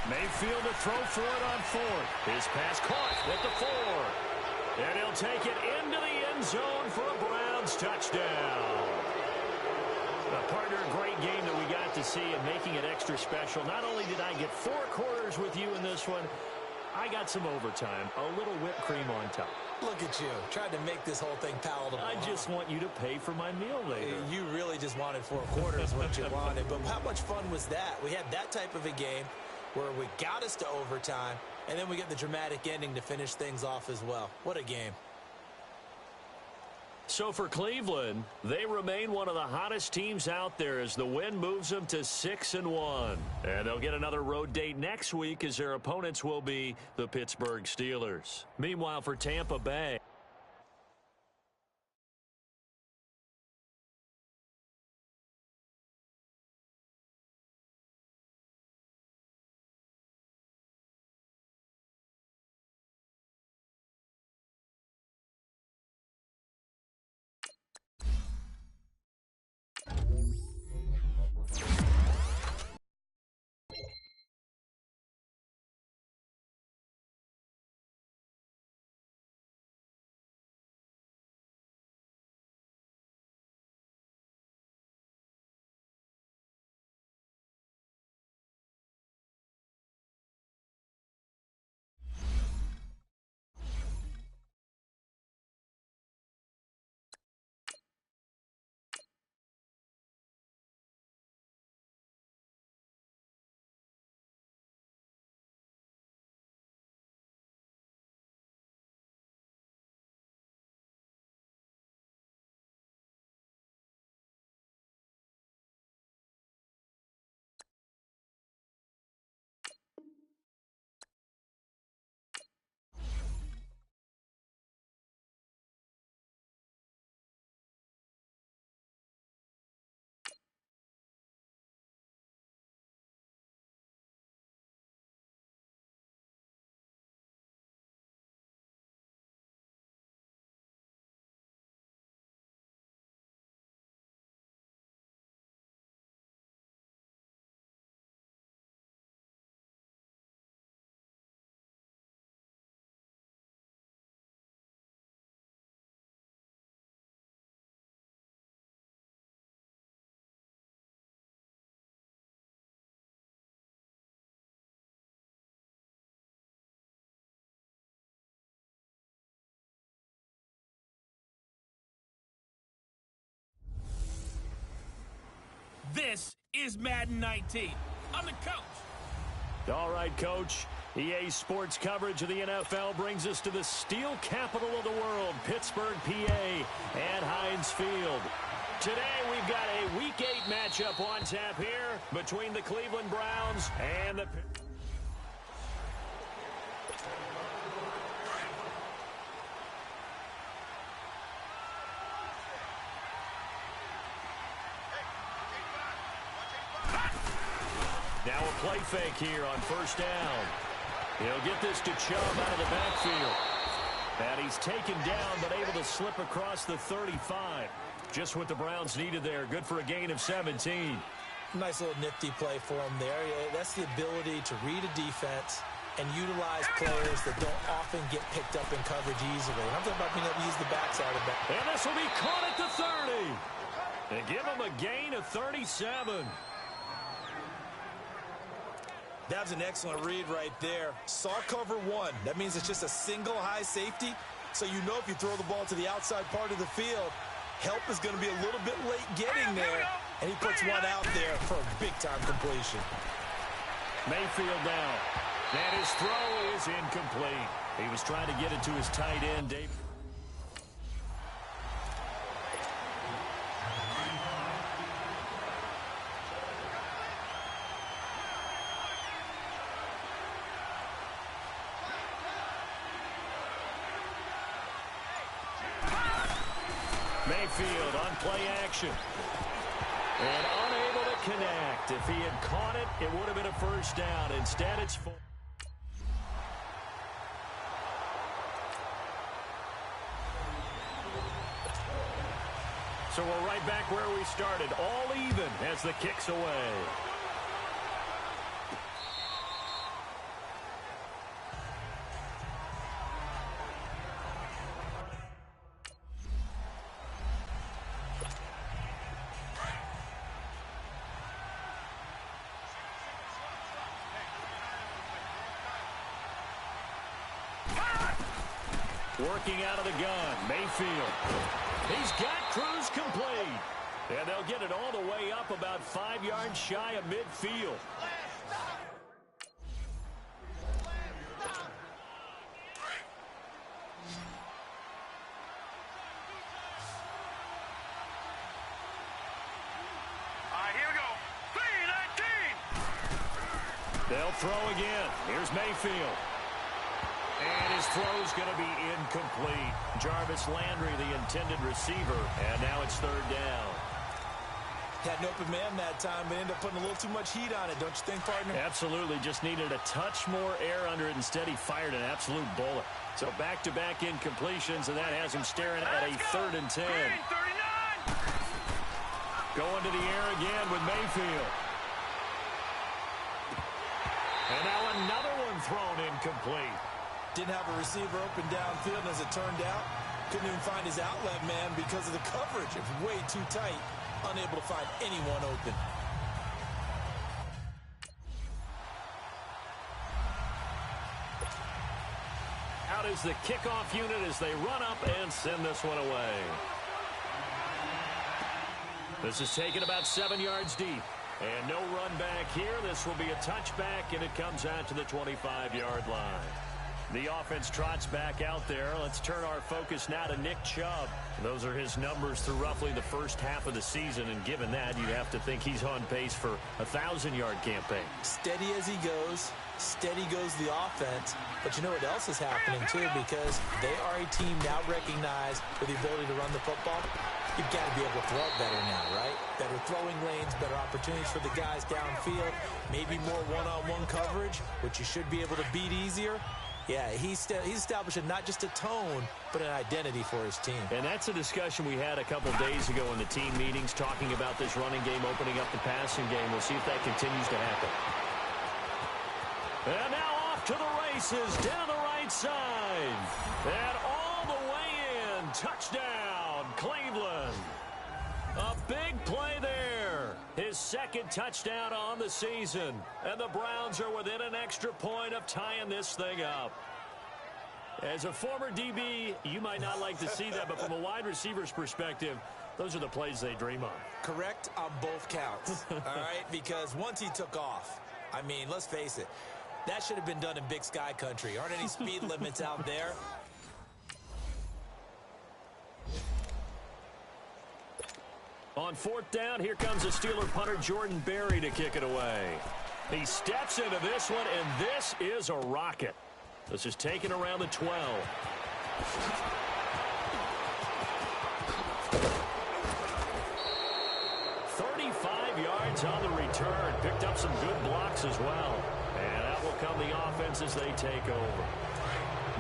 Mayfield to throw for it on 4th. His pass caught at the 4. And he'll take it into the end zone for a Browns touchdown. Partner, a great game that we got to see and making it extra special. Not only did I get 4 quarters with you in this one, I got some overtime, a little whipped cream on top. Look at you, tried to make this whole thing palatable. I just want you to pay for my meal later. You really just wanted 4 quarters what you wanted. But how much fun was that? We had that type of a game where we got us to overtime, and then we get the dramatic ending to finish things off as well. What a game. So for Cleveland, they remain one of the hottest teams out there as the win moves them to 6-1. And they'll get another road date next week as their opponents will be the Pittsburgh Steelers. Meanwhile, for Tampa Bay, this is Madden 19. I'm the coach. all right, Coach. EA Sports coverage of the NFL brings us to the steel capital of the world, Pittsburgh, PA, at Heinz Field. Today we've got a Week 8 matchup on tap here between the Cleveland Browns and the... Now a play fake here on first down. He'll get this to Chubb out of the backfield. And he's taken down but able to slip across the 35. Just what the Browns needed there. Good for a gain of 17. Nice little nifty play for him there. That's the ability to read a defense and utilize players that don't often get picked up in coverage easily. I'm talking about being able to use the backside of that. And this will be caught at the 30. And give him a gain of 37. That was an excellent read right there. Saw cover one. That means it's just a single high safety. So you know if you throw the ball to the outside part of the field, help is going to be a little bit late getting there. And he puts one out there for a big-time completion. Mayfield now. And his throw is incomplete. He was trying to get it to his tight end, Dave. Mayfield on play action. And unable to connect. If he had caught it, it would have been a first down. Instead, it's full. So we're right back where we started. All even as the kick's away. Working out of the gun, Mayfield. He's got Cruz complete. And they'll get it all the way up about 5 yards shy of midfield. Here we go. 3-19. They'll throw again. Here's Mayfield. And his throw's going to be incomplete. Jarvis Landry, the intended receiver, and now it's third down. Had an open man that time, but ended up putting a little too much heat on it, don't you think, partner? Absolutely. Just needed a touch more air under it. Instead, he fired an absolute bullet. So back-to-back incompletions, and that has him staring at a 3rd and 10. 39. Going to the air again with Mayfield. And now another one thrown incomplete. Didn't have a receiver open downfield, and as it turned out, couldn't even find his outlet man because of the coverage. It was way too tight, unable to find anyone open. Out is the kickoff unit as they run up and send this one away. This is taken about 7 yards deep. And no run back here. This will be a touchback, and it comes out to the 25-yard line. The offense trots back out there. Let's turn our focus now to Nick Chubb. Those are his numbers through roughly the first half of the season, and given that, you'd have to think he's on pace for a 1,000-yard campaign. Steady as he goes, steady goes the offense. But you know what else is happening, too, because they are a team now recognized for the ability to run the football. You've got to be able to throw it better now, right? Better throwing lanes, better opportunities for the guys downfield, maybe more one-on-one coverage, which you should be able to beat easier. Yeah, he's establishing not just a tone, but an identity for his team. And that's a discussion we had a couple days ago in the team meetings, talking about this running game opening up the passing game. We'll see if that continues to happen. And now off to the races, down the right side. And all the way in, touchdown, Cleveland. A big play there. His second touchdown on the season. And the Browns are within an extra point of tying this thing up. As a former DB, you might not like to see that, but from a wide receiver's perspective, those are the plays they dream of. Correct on both counts, all right? Because once he took off, I mean, let's face it, That should have been done in Big Sky country. Aren't any speed limits out there? On fourth down, here comes a Steeler punter, Jordan Berry, to kick it away. He steps into this one, and this is a rocket. This is taken around the 12. 35 yards on the return. Picked up some good blocks as well. And that will come the offense as they take over.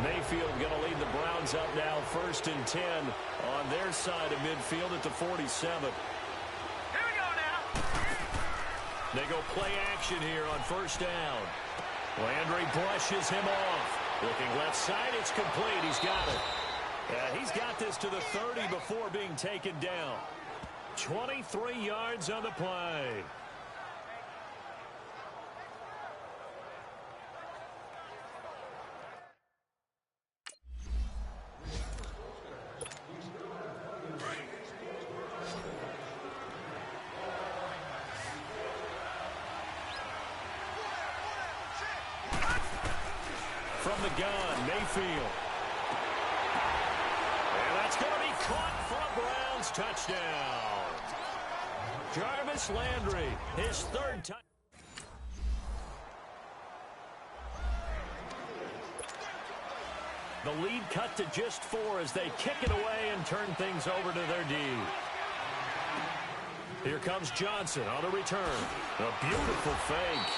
Mayfield going to lead the Browns up now, 1st and 10 on their side of midfield at the 47. Here we go now. They go play action here on 1st down. Landry brushes him off. Looking left side, it's complete. He's got it. He's got this to the 30 before being taken down. 23 yards on the play. From the gun, Mayfield. And that's going to be caught for a Browns touchdown. Jarvis Landry, his 3rd touchdown. The lead cut to just 4 as they kick it away and turn things over to their D. Here comes Johnson on the return. A beautiful fake.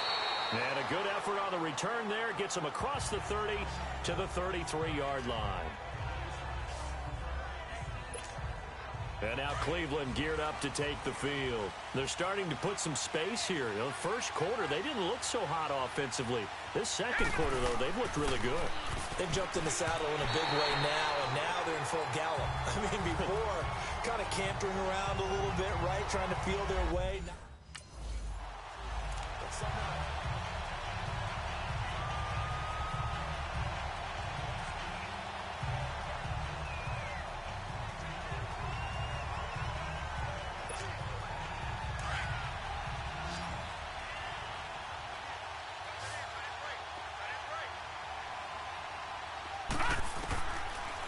And a good effort on the return there. Gets him across the 30 to the 33-yard line. And now Cleveland geared up to take the field. They're starting to put some space here. The first quarter, they didn't look so hot offensively. This second quarter, though, they've looked really good. They've jumped in the saddle in a big way now, and now they're in full gallop. I mean, before, kind of cantering around a little bit, right, trying to feel their way. But somehow...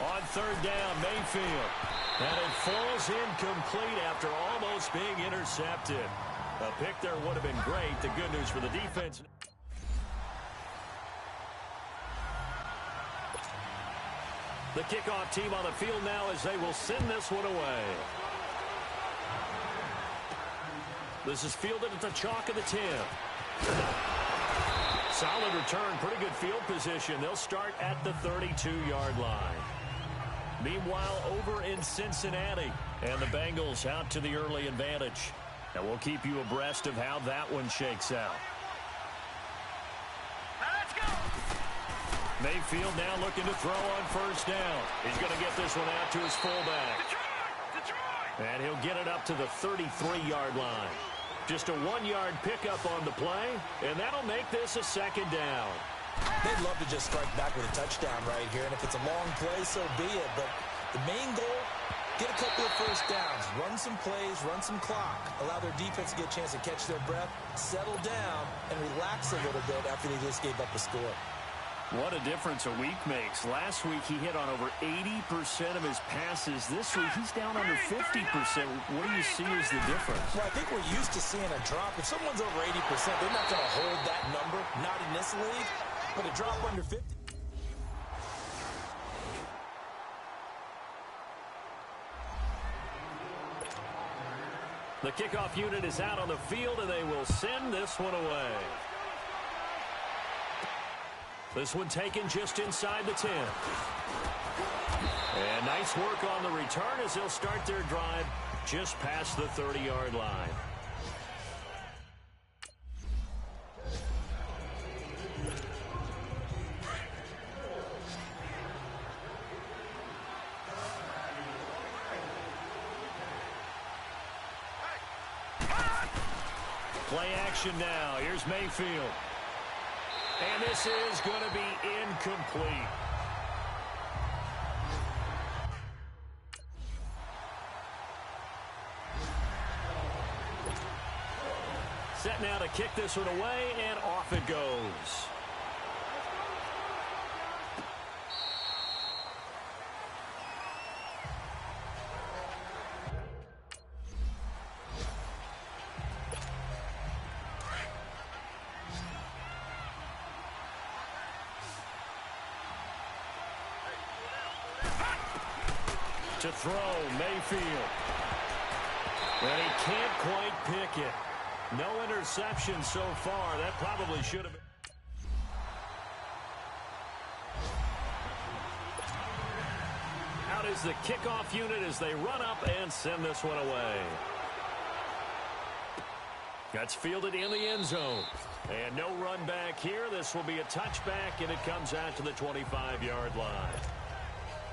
On 3rd down, Mayfield. And it falls incomplete after almost being intercepted. A pick there would have been great. The good news for the defense. The kickoff team on the field now as they will send this one away. This is fielded at the chalk of the 10. Solid return, pretty good field position. They'll start at the 32-yard line. Meanwhile, over in Cincinnati, and the Bengals out to the early advantage. And we'll keep you abreast of how that one shakes out. Now let's go. Mayfield now looking to throw on 1st down. He's going to get this one out to his fullback. Detroit! And he'll get it up to the 33-yard line. Just a 1-yard pickup on the play, and that'll make this a 2nd down. They'd love to just strike back with a touchdown right here, and if it's a long play, so be it. But the main goal, get a couple of 1st downs, run some plays, run some clock, allow their defense to get a chance to catch their breath, settle down, and relax a little bit after they just gave up a score. What a difference a week makes. Last week, he hit on over 80% of his passes. This week, he's down under 50%. What do you see as the difference? Well, I think we're used to seeing a drop. If someone's over 80%, they're not going to hold that number, not in this league. But a drop under 50. The kickoff unit is out on the field, and they will send this one away. This one taken just inside the 10. And nice work on the return as they'll start their drive just past the 30-yard line. Play action now. Here's Mayfield. And this is going to be incomplete. Set now to kick this one away, and off it goes. To throw, Mayfield. And he can't quite pick it. No interception so far. That probably should have been. Out is the kickoff unit as they run up and send this one away. That's fielded in the end zone. And no run back here. This will be a touchback, and it comes out to the 25-yard line.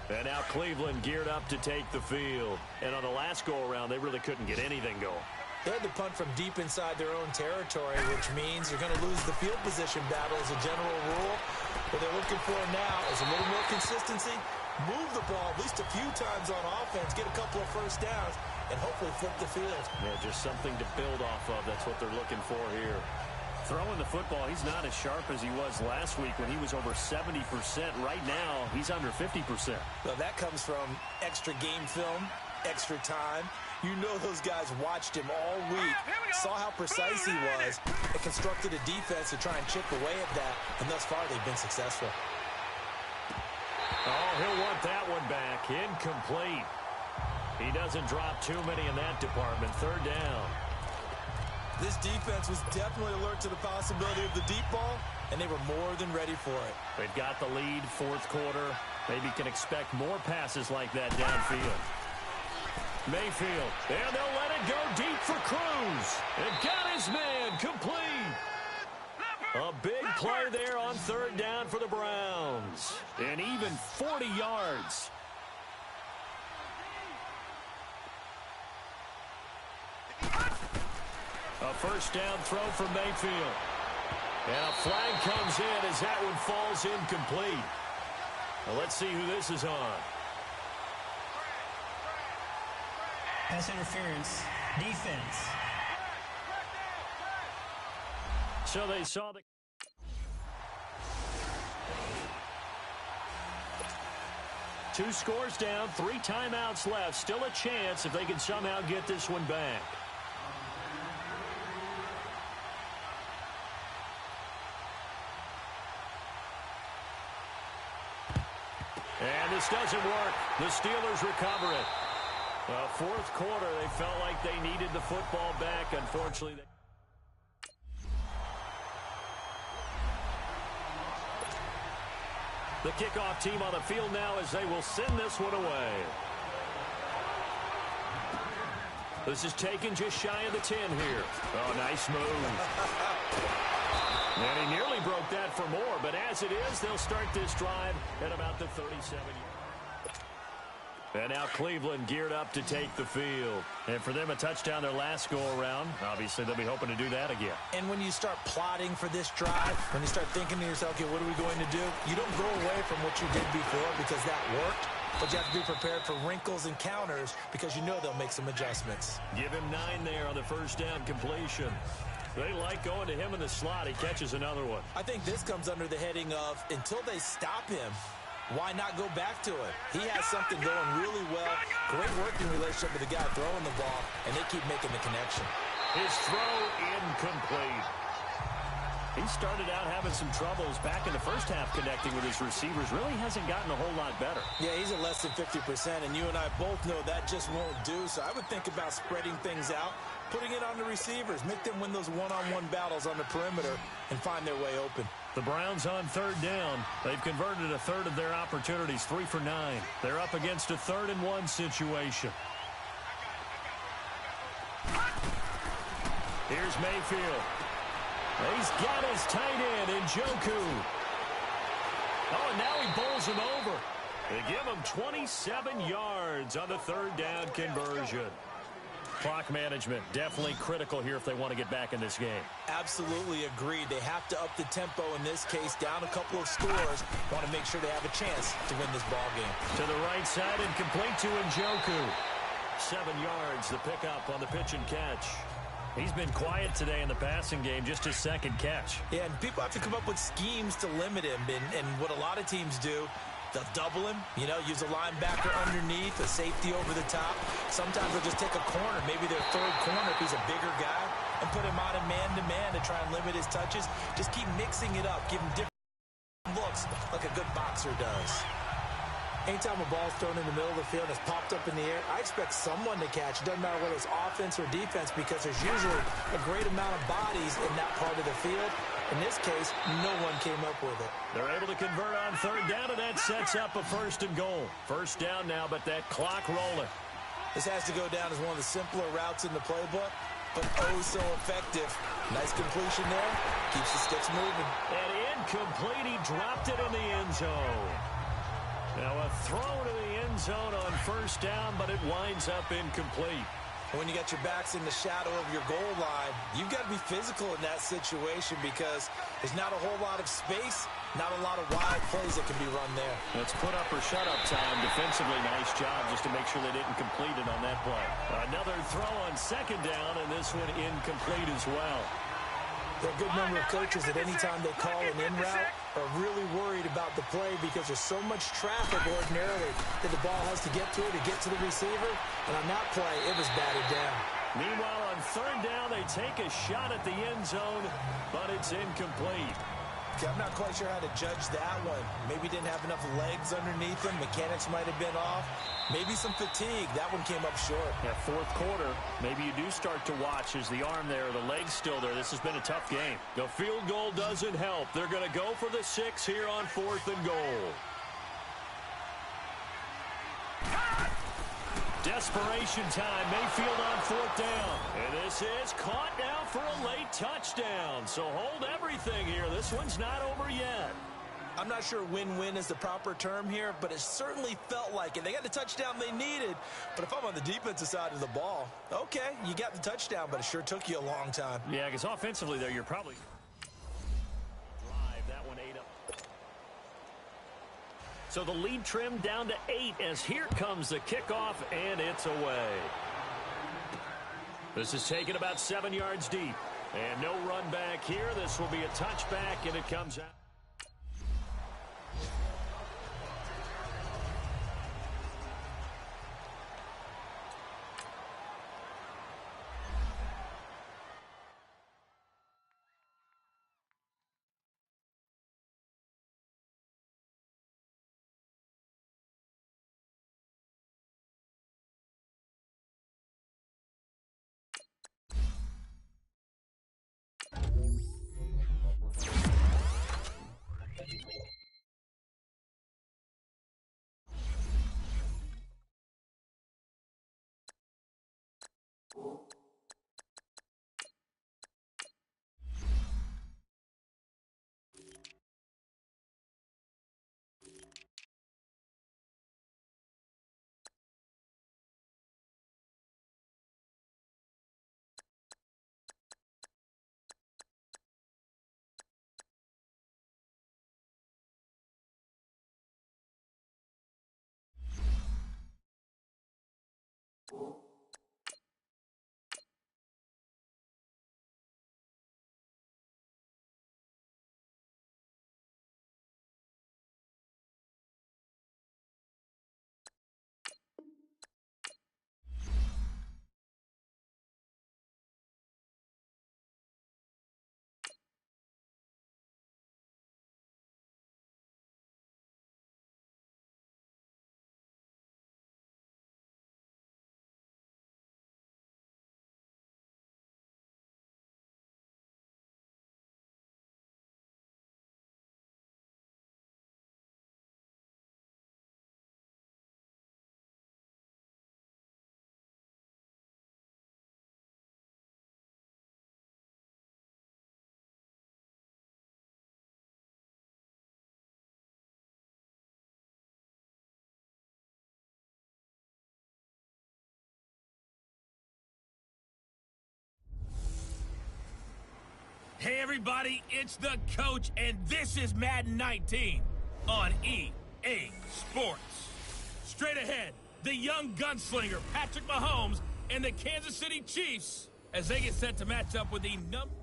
And now Cleveland geared up to take the field. And on the last go-around, they really couldn't get anything going. They had to punt from deep inside their own territory, which means you're going to lose the field position battle as a general rule. What they're looking for now is a little more consistency, move the ball at least a few times on offense, get a couple of first downs, and hopefully flip the field. Yeah, just something to build off of. That's what they're looking for here. Throwing the football, he's not as sharp as he was last week when he was over 70%. Right now, he's under 50%. Well, that comes from extra game film, extra time. You know those guys watched him all week, saw how precise he was, and constructed a defense to try and chip away at that, and thus far they've been successful. Oh, he'll want that one back. Incomplete. He doesn't drop too many in that department. Third down. This defense was definitely alert to the possibility of the deep ball, and they were more than ready for it. They've got the lead, fourth quarter. Maybe can expect more passes like that downfield. Mayfield, and they'll let it go deep for Cruz. And got his man complete. A big play there on third down for the Browns. And even 40 yards. A first down throw for Mayfield. And a flag comes in as that one falls incomplete. Well, let's see who this is on. Pass interference. Defense. So they saw the... Two scores down, 3 timeouts left. Still a chance if they can somehow get this one back. And this doesn't work. The Steelers recover it. Fourth quarter, they felt like they needed the football back. Unfortunately, the kickoff team on the field now as they will send this one away. This is taken just shy of the 10 here. Oh, nice move. And he nearly broke that for more, but as it is, they'll start this drive at about the 37. And now Cleveland geared up to take the field. And for them, a touchdown their last go-around. Obviously, they'll be hoping to do that again. And when you start plotting for this drive, when you start thinking to yourself, okay, what are we going to do? You don't go away from what you did before because that worked. But you have to be prepared for wrinkles and counters because you know they'll make some adjustments. Give him 9 there on the first down completion. They like going to him in the slot. He catches another one. I think this comes under the heading of until they stop him, why not go back to it? He has something going really well. Great working relationship with the guy throwing the ball, and they keep making the connection. His throw incomplete. He started out having some troubles back in the first half connecting with his receivers. Really hasn't gotten a whole lot better. Yeah, he's at less than 50%, and you and I both know that just won't do. So I would think about spreading things out, putting it on the receivers, make them win those one-on-one battles on the perimeter and find their way open. The Browns on third down. They've converted a third of their opportunities, 3 for 9. They're up against a 3rd and 1 situation. Here's Mayfield. He's got his tight end in Njoku. Oh, and now he bowls him over. They give him 27 yards on the third down conversion. Clock management definitely critical here if they want to get back in this game. Absolutely agreed. They have to up the tempo in this case, down a couple of scores. Want to make sure they have a chance to win this ball game. To the right side and complete to Njoku. 7 yards, the pickup on the pitch and catch. He's been quiet today in the passing game, just his 2nd catch. Yeah, and people have to come up with schemes to limit him. And what a lot of teams do, they'll double him, use a linebacker underneath, a safety over the top. Sometimes they'll just take a corner, maybe their 3rd corner if he's a bigger guy, and put him out of man-to-man to try and limit his touches. Just keep mixing it up, give him different looks like a good boxer does. Anytime a ball's thrown in the middle of the field and it's popped up in the air, I expect someone to catch. It doesn't matter whether it's offense or defense because there's usually a great amount of bodies in that part of the field. In this case, no one came up with it. They're able to convert on third down, and that sets up a first and goal. First down now, but that clock rolling. This has to go down as one of the simpler routes in the playbook, but oh so effective. Nice completion there. Keeps the sticks moving. And incomplete. He dropped it in the end zone. Now a throw to the end zone on first down, but it winds up incomplete. When you got your backs in the shadow of your goal line, you've got to be physical in that situation because there's not a whole lot of space, not a lot of wild plays that can be run there. Let's put up or shut up time. Defensively, nice job just to make sure they didn't complete it on that play. Another throw on second down, and this one incomplete as well. There are a good number of coaches that any time they call an in route are really worried about the play because there's so much traffic ordinarily that the ball has to get through to get to the receiver. And on that play, it was batted down. Meanwhile, on third down, they take a shot at the end zone, but it's incomplete. Okay, I'm not quite sure how to judge that one. Maybe didn't have enough legs underneath him. Mechanics might have been off. Maybe some fatigue. That one came up short. Yeah, fourth quarter, maybe you do start to watch as the arm there, the leg's still there. This has been a tough game. The field goal doesn't help. They're going to go for the 6 here on fourth and goal. Desperation time. Mayfield on fourth down. And this is caught now for a late touchdown. So hold everything here. This one's not over yet. I'm not sure win-win is the proper term here, but it certainly felt like it. They got the touchdown they needed, but if I'm on the defensive side of the ball, okay, you got the touchdown, but it sure took you a long time. Yeah, because offensively there, you're probably... Drive, that one 8 up. So the lead trimmed down to 8 as here comes the kickoff, and it's away. This is taken about 7 yards deep. And no run back here. This will be a touchback, and it comes out. Hey everybody, it's the coach, and this is Madden 19 on EA Sports. Straight ahead, the young gunslinger Patrick Mahomes and the Kansas City Chiefs as they get set to match up with the number...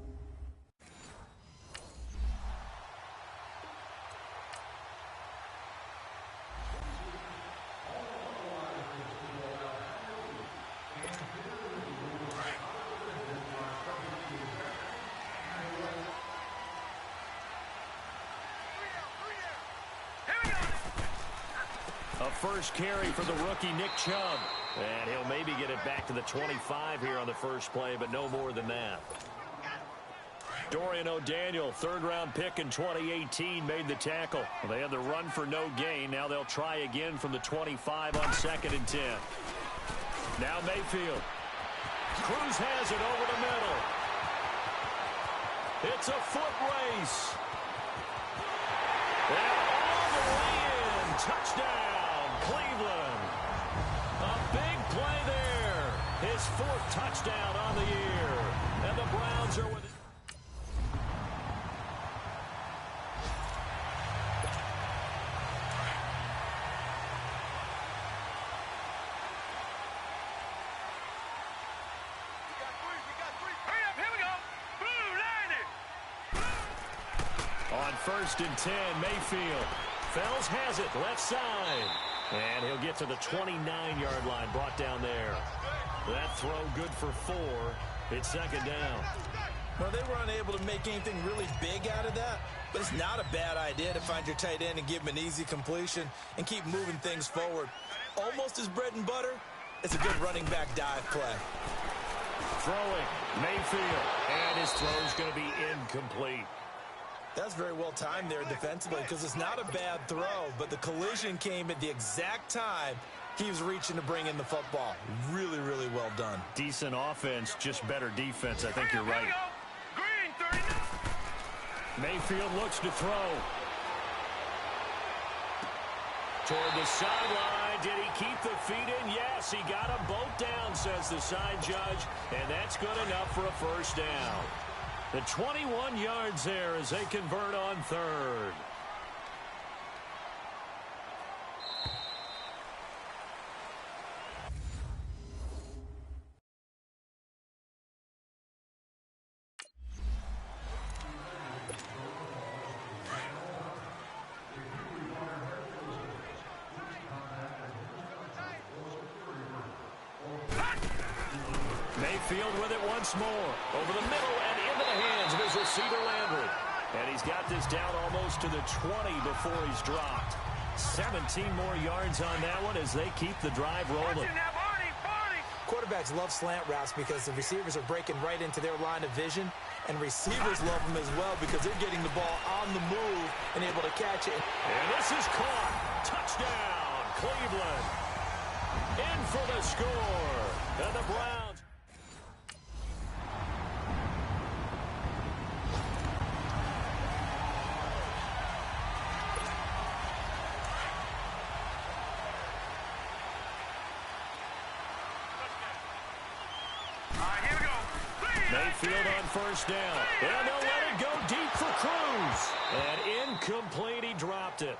A first carry for the rookie Nick Chubb. And he'll maybe get it back to the 25 here on the first play, but no more than that. Dorian O'Daniel, third-round pick in 2018, made the tackle. Well, they had the run for no gain. Now they'll try again from the 25 on 2nd and 10. Now Mayfield. Cruz has it over the middle. It's a foot race. And all the way in. Touchdown, Cleveland. A big play there. His 4th touchdown on the year. And the Browns are with it. On 1st and 10, Mayfield. Fells has it, left side. And he'll get to the 29-yard line, brought down there. That throw good for 4. It's 2nd down. Well, they were unable to make anything really big out of that, but it's not a bad idea to find your tight end and give him an easy completion and keep moving things forward. Almost his bread and butter. It's a good running back dive play. Throwing, Mayfield, and his throw's going to be incomplete. That's very well timed there defensively because it's not a bad throw, but the collision came at the exact time he was reaching to bring in the football. Really, really well done. Decent offense, just better defense. I think you're right. Mayfield looks to throw. Toward the sideline. Did he keep the feet in? Yes, he got them both down, says the side judge, and that's good enough for a first down. The 21 yards there as they convert on 3rd. Mayfield with it once more. Over the middle and into the hands of his receiver, Landry. And he's got this down almost to the 20 before he's dropped. 17 more yards on that one as they keep the drive rolling. Quarterbacks love slant routes because the receivers are breaking right into their line of vision, and receivers love them as well because they're getting the ball on the move and able to catch it. And this is caught. Touchdown, Cleveland. In for the score. And the Browns. Mayfield on first down. And they'll let it go deep for Cruz. And incomplete, he dropped it.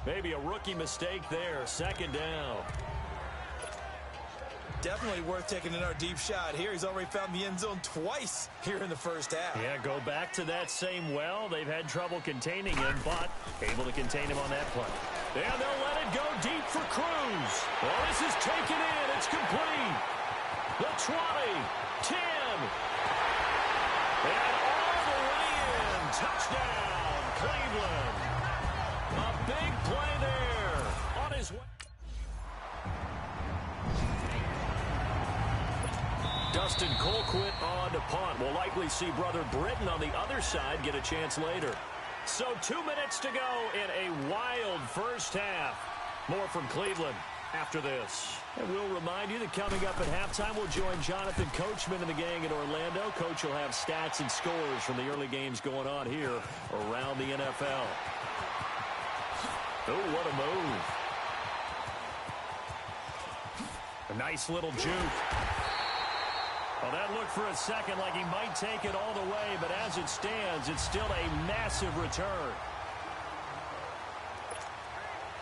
Maybe a rookie mistake there. 2nd down. Definitely worth taking another deep shot here. He's already found the end zone twice here in the first half. Yeah, go back to that same well. They've had trouble containing him, but able to contain him on that play. And they'll let it go deep for Cruz. Well, this is taken in. It's complete. The 20, 10. And all the way in. Touchdown, Cleveland. A big play there on his way. Dustin Colquitt on to punt. We'll likely see brother Britton on the other side get a chance later. So 2 minutes to go in a wild first half. More from Cleveland after this. And we'll remind you that coming up at halftime, we'll join Jonathan Coachman and the gang in Orlando. Coach will have stats and scores from the early games going on here around the NFL. Oh, what a move. A nice little juke. Well, that looked for a second like he might take it all the way, but as it stands, it's still a massive return.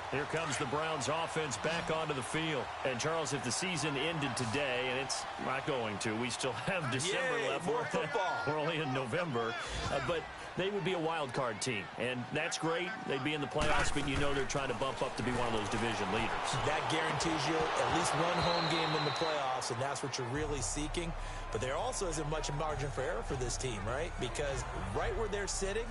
Here comes the Browns offense back onto the field. And, Charles, if the season ended today, and it's not going to, we still have December left. More football. We're only in November. But they would be a wild card team. And that's great. They'd be in the playoffs, but you know they're trying to bump up to be one of those division leaders. That guarantees you at least one home game in the playoffs, and that's what you're really seeking. But there also isn't much margin for error for this team, right? Because right where they're sitting,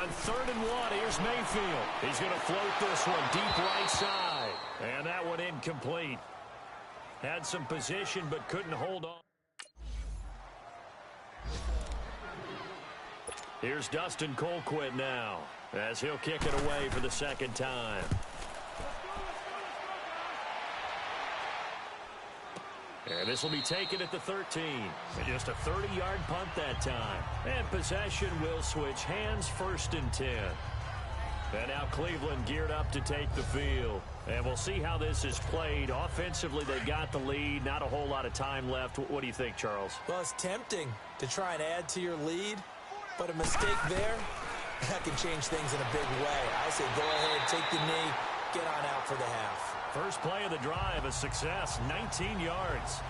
On 3rd and 1, here's Mayfield. He's going to float this one deep right side. And that one incomplete. Had some position but couldn't hold on. Here's Dustin Colquitt now as he'll kick it away for the second time. And this will be taken at the 13. And just a 30-yard punt that time. And possession will switch hands, 1st and 10. And now Cleveland geared up to take the field. And we'll see how this is played. Offensively, they got the lead. Not a whole lot of time left. What do you think, Charles? Well, it's tempting to try and add to your lead, but a mistake there, that can change things in a big way. I say go ahead, take the knee, get on out for the half. First play of the drive, a success, 19 yards.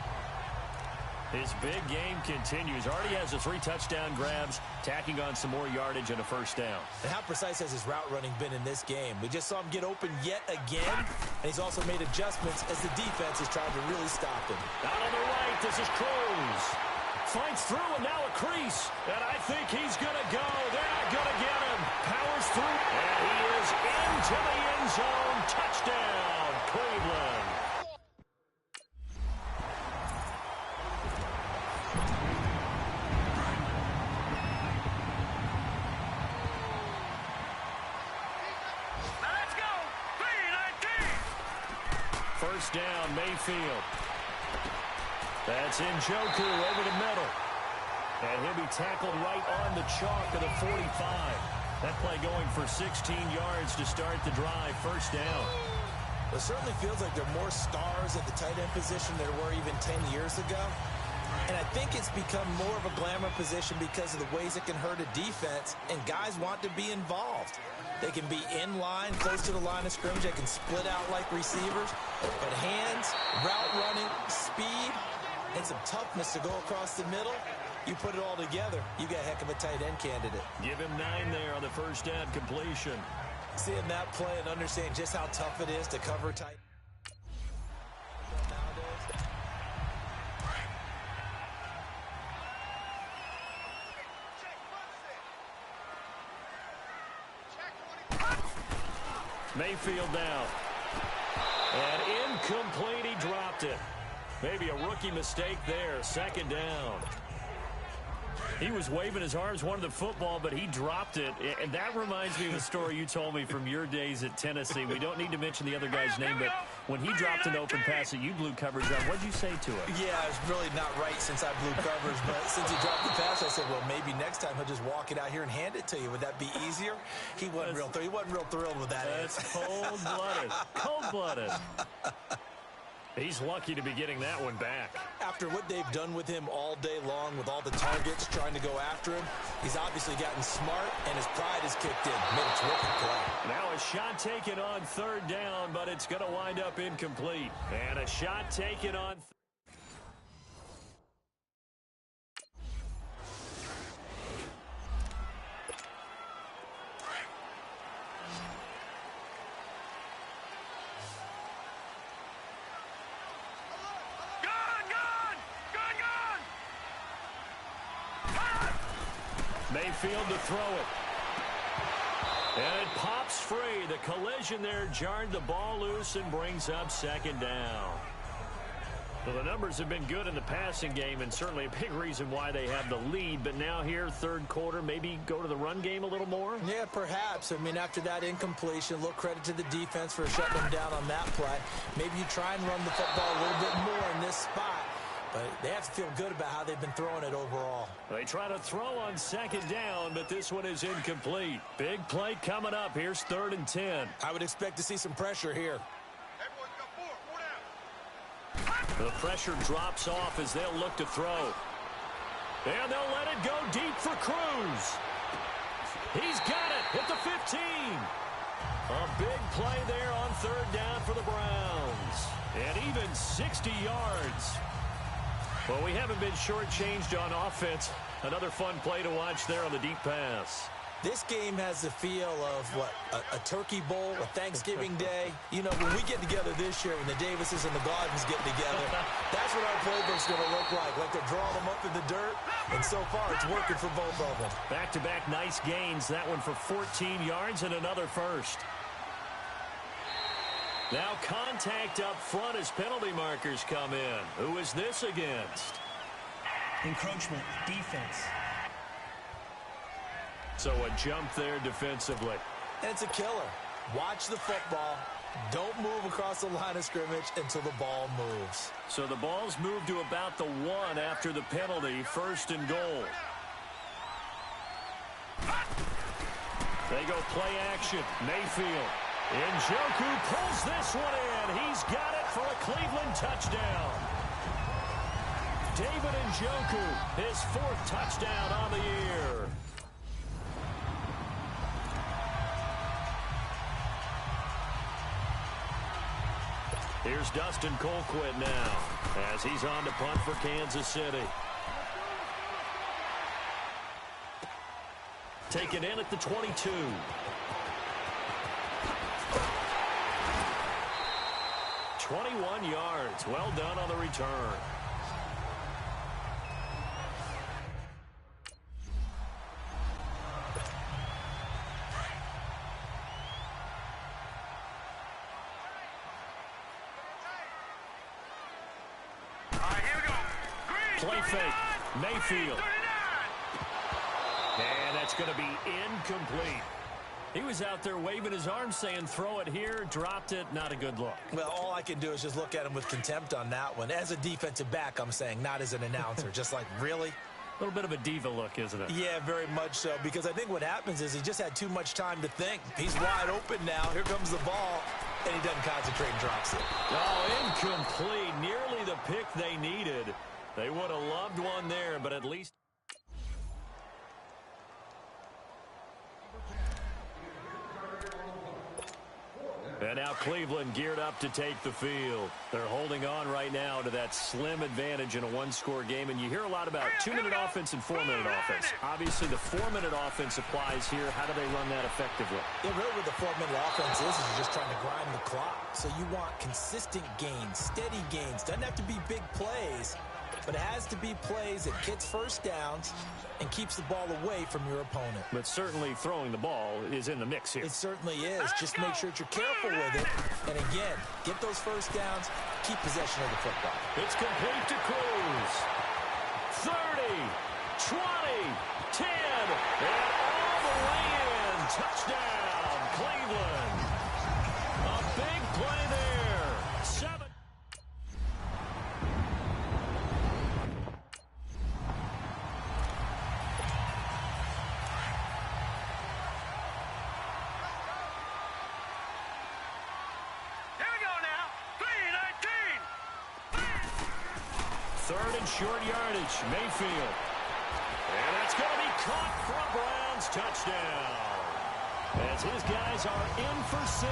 His big game continues. Already has the 3 touchdown grabs, tacking on some more yardage and a 1st down. And how precise has his route running been in this game? We just saw him get open yet again, and he's also made adjustments as the defense is trying to really stop him. Out on the right, this is Cruz. Fights through, and now a crease. And I think he's going to go. They're not going to get him. Powers through, and he is into the end zone. Touchdown, Cleveland. Let's go. 3-19. First down, Mayfield. That's Njoku over the middle. And he'll be tackled right on the chalk of the 45. That play going for 16 yards to start the drive. First down. Well, it certainly feels like there are more stars at the tight end position than there were even 10 years ago. And I think it's become more of a glamour position because of the ways it can hurt a defense, and guys want to be involved. They can be in line, close to the line of scrimmage. They can split out like receivers. But hands, route running, speed, and some toughness to go across the middle, you put it all together, you got a heck of a tight end candidate. Give him 9 there on the first down completion. Seeing that play and understanding just how tough it is to cover tight. Mayfield down. And incomplete, he dropped it. Maybe a rookie mistake there, 2nd down. He was waving his arms, wanted the football, but he dropped it. And that reminds me of a story you told me from your days at Tennessee. We don't need to mention the other guy's name, but when he dropped an open pass that you blew coverage on, what did you say to it? Yeah, it's really not right since I blew coverage, but since he dropped the pass, I said, well, maybe next time he'll just walk it out here and hand it to you. Would that be easier? He wasn't real thrilled with that. That's cold-blooded. Cold-blooded. He's lucky to be getting that one back. After what they've done with him all day long with all the targets trying to go after him, he's obviously gotten smart, and his pride has kicked in. Made a terrific play. Now a shot taken on 3rd down, but it's going to wind up incomplete. And a shot taken on... Mayfield to throw it. And it pops free. The collision there jarred the ball loose and brings up 2nd down. Well, the numbers have been good in the passing game, and certainly a big reason why they have the lead. But now here, 3rd quarter, maybe go to the run game a little more? Yeah, perhaps. I mean, after that incompletion, a little credit to the defense for shutting them down on that play. Maybe you try and run the football a little bit more in this spot. But they have to feel good about how they've been throwing it overall. They try to throw on 2nd down, but this one is incomplete. Big play coming up. Here's 3rd and 10. I would expect to see some pressure here. The pressure drops off as they'll look to throw. And they'll let it go deep for Cruz. He's got it at the 15. A big play there on 3rd down for the Browns. And even 60 yards. Well, we haven't been shortchanged on offense. Another fun play to watch there on the deep pass. This game has the feel of, what, a turkey bowl, a Thanksgiving day. You know, when we get together this year, when the Davises and the Gardens get together, that's what our playbook's going to look like they're drawing them up in the dirt. And so far, it's working for both of them. Back-to-back nice gains. That one for 14 yards and another first. Now contact up front as penalty markers come in. Who is this against? Encroachment, defense. So a jump there defensively. And it's a killer. Watch the football. Don't move across the line of scrimmage until the ball moves. So the ball's moved to about the 1 after the penalty, 1st and goal. They go play action. Mayfield. Njoku pulls this one in. He's got it for a Cleveland touchdown. David Njoku, his 4th touchdown on the year. Here's Dustin Colquitt now as he's on to punt for Kansas City. Taken in at the 22. "21 yards. Well done on the return. Play fake. Mayfield. And that's going to be incomplete. He was out there waving his arms saying, throw it here, dropped it, not a good look. Well, all I can do is just look at him with contempt on that one. As a defensive back, I'm saying, not as an announcer. Just like, really? A little bit of a diva look, isn't it? Yeah, very much so, because I think what happens is he just had too much time to think. He's wide open now. Here comes the ball, and he doesn't concentrate and drops it. Oh, incomplete. Nearly the pick they needed. They would have loved one there, but at least... And now Cleveland geared up to take the field. They're holding on right now to that slim advantage in a one-score game. And you hear a lot about 2-minute offense and 4-minute offense. Obviously, the 4-minute offense applies here. How do they run that effectively? Yeah, really what the 4-minute offense is you're just trying to grind the clock. So you want consistent gains, steady gains. Doesn't have to be big plays, but it has to be plays that gets first downs and keeps the ball away from your opponent. But certainly throwing the ball is in the mix here. It certainly is. Just make sure that you're careful with it. And again, get those first downs, keep possession of the football. It's complete to Cruz. 30, 20, 10, and all the way in. Touchdown, Cleveland. A big play there. 7. Third and short yardage, Mayfield. And that's going to be caught for a Browns touchdown. As his guys are in for 6.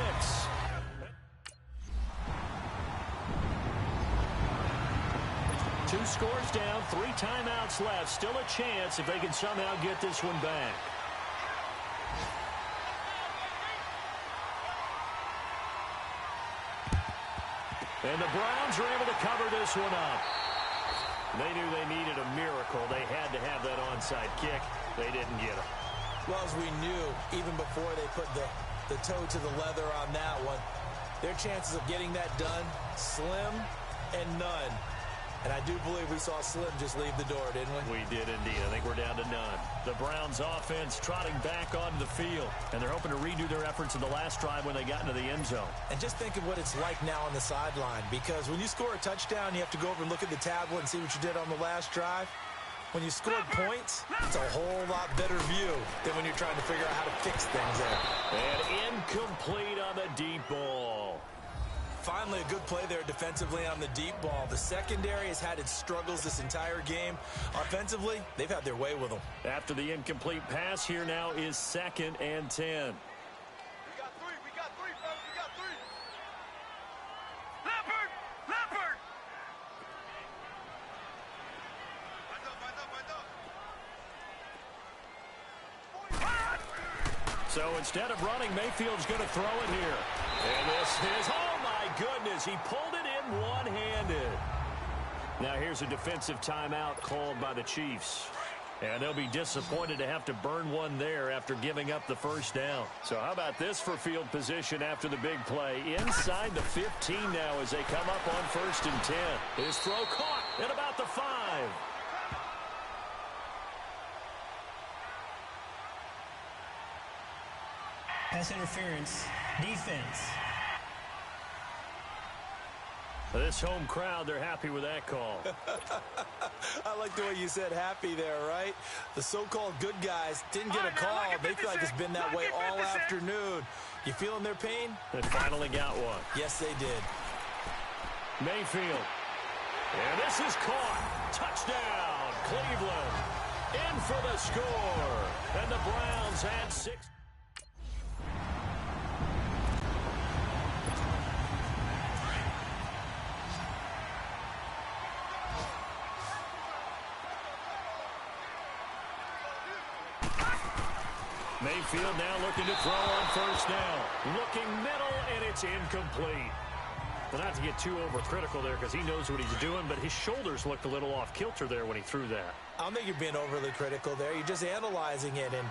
Two scores down, 3 timeouts left. Still a chance if they can somehow get this one back. And the Browns are able to cover this one up. They knew they needed a miracle. They had to have that onside kick. They didn't get it. Well, as we knew, even before they put the toe to the leather on that one, their chances of getting that done, slim and none. And I do believe we saw Slim just leave the door, didn't we? We did indeed. I think we're down to none. The Browns offense trotting back onto the field, and they're hoping to redo their efforts in the last drive when they got into the end zone. And just think of what it's like now on the sideline, because when you score a touchdown, you have to go over and look at the tablet and see what you did on the last drive. When you scored points, it's a whole lot better view than when you're trying to figure out how to fix things there. And incomplete on the deep ball. Finally, a good play there defensively on the deep ball. The secondary has had its struggles this entire game. Offensively, they've had their way with them. After the incomplete pass, here now is 2nd and 10. We got three, folks. We got 3. Leopard! Leopard! Bind up. So instead of running, Mayfield's going to throw it here. And this is, oh my goodness, he pulled it in one-handed. Now here's a defensive timeout called by the Chiefs. And they'll be disappointed to have to burn one there after giving up the first down. So how about this for field position after the big play? Inside the 15 now as they come up on 1st and 10. His throw caught at about the 5. Pass interference. Defense. This home crowd, they're happy with that call. I like the way you said happy there, right? The so-called good guys didn't get a call. They feel like it's been that way all afternoon. You feeling their pain? They finally got one. Yes, they did. Mayfield. And this is caught. Touchdown, Cleveland. In for the score. And the Browns had 6. Mayfield now looking to throw on 1st down. Looking middle, and it's incomplete. Well, not to get too overcritical there because he knows what he's doing, but his shoulders looked a little off kilter there when he threw that. I don't think you're being overly critical there. You're just analyzing it, and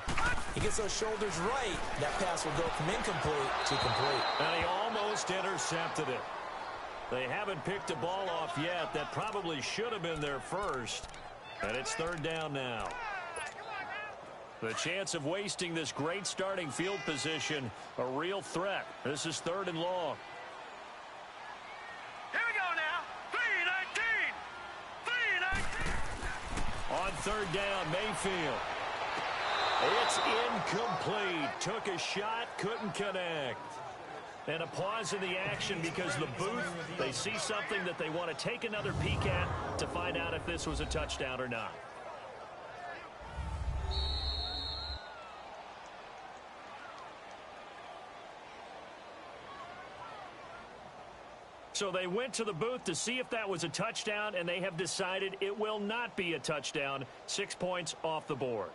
he gets those shoulders right. That pass will go from incomplete to complete. And he almost intercepted it. They haven't picked the ball off yet. That probably should have been their first. And it's 3rd down now. The chance of wasting this great starting field position, a real threat. This is 3rd and long. Here we go now. 3-19. 3-19. On 3rd down, Mayfield. It's incomplete. Took a shot, couldn't connect. And a pause in the action because the booth, they see something that they want to take another peek at to find out if this was a touchdown or not. So they went to the booth to see if that was a touchdown, and they have decided it will not be a touchdown. 6 points off the board.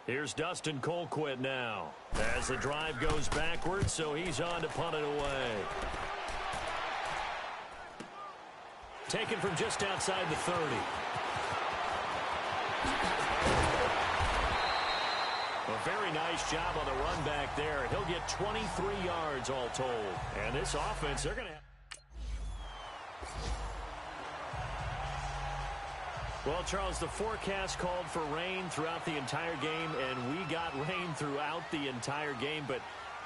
Here's Dustin Colquitt now as the drive goes backwards, so he's on to punt it away. Taken from just outside the 30. A very nice job on the run back there. He'll get 23 yards all told. And this offense, they're going to have... Well, Charles, the forecast called for rain throughout the entire game, and we got rain throughout the entire game. But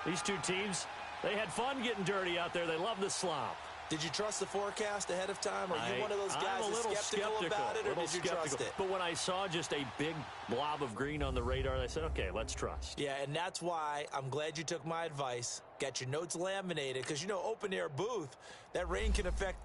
these two teams, they had fun getting dirty out there. They love the slop. Did you trust the forecast ahead of time? Are you one of those guys I'm a little skeptical about it, or did you trust it? But when I saw just a big blob of green on the radar, I said, okay, let's trust. Yeah, and that's why I'm glad you took my advice. Got your notes laminated, because, you know, open-air booth, that rain can affect...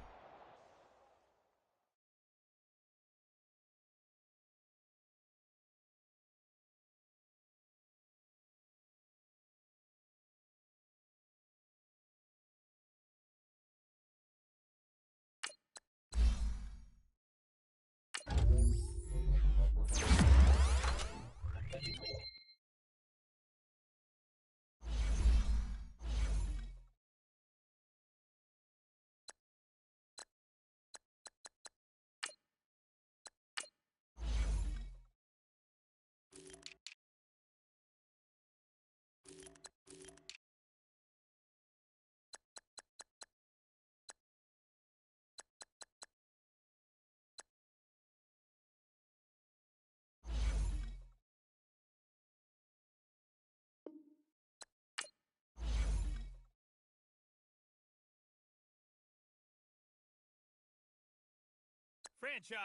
Franchise.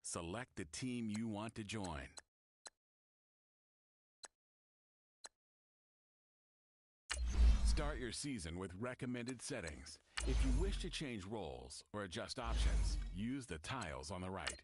Select the team you want to join. Start your season with recommended settings. If you wish to change roles or adjust options, use the tiles on the right.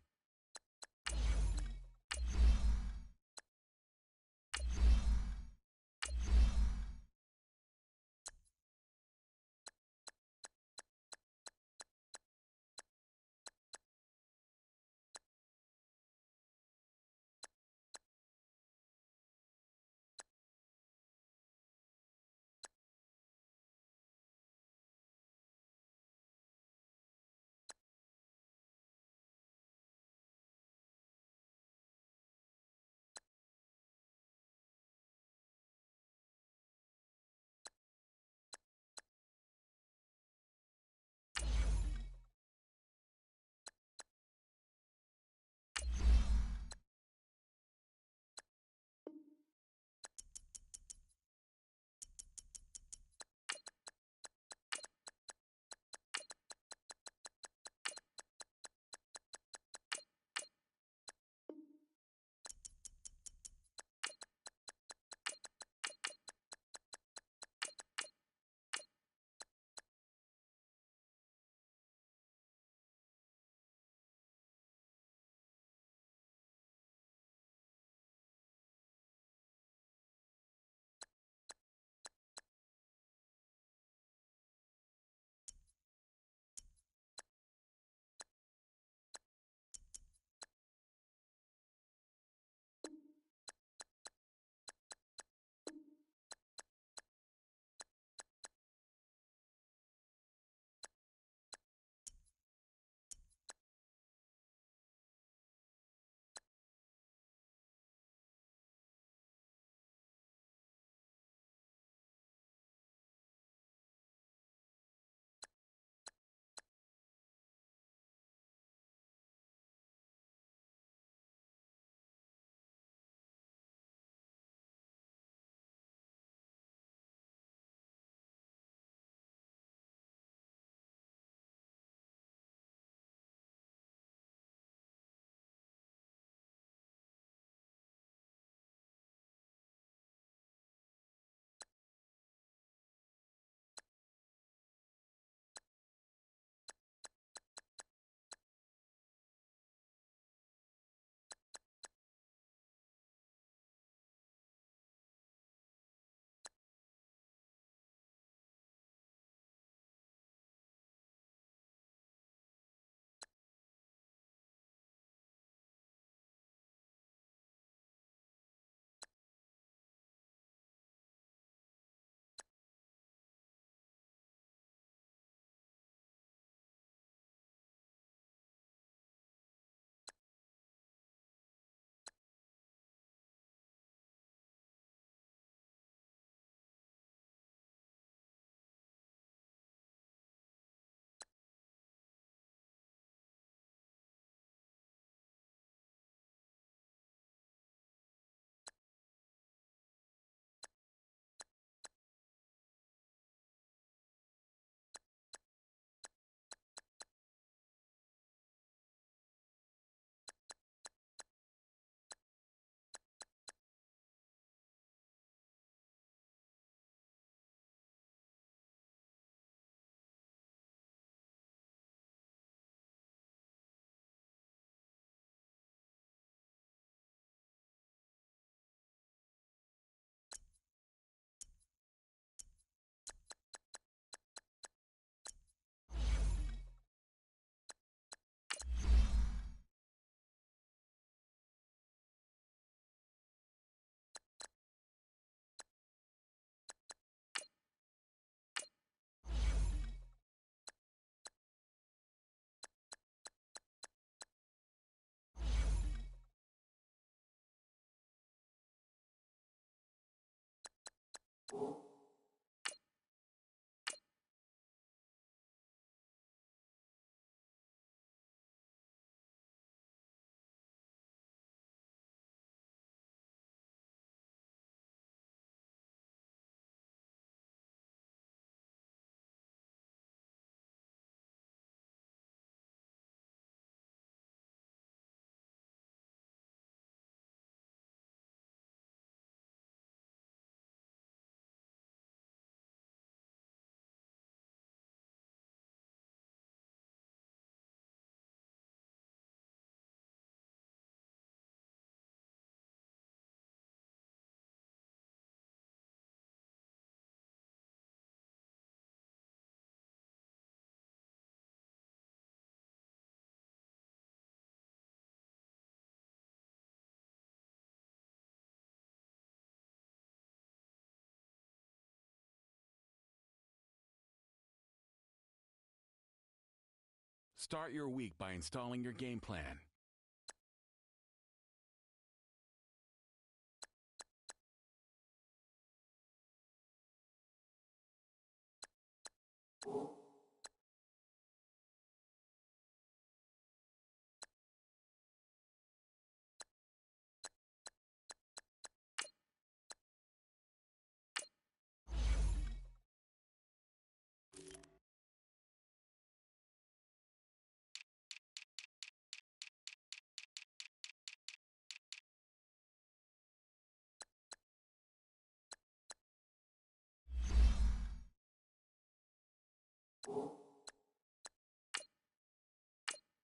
Start your week by installing your game plan.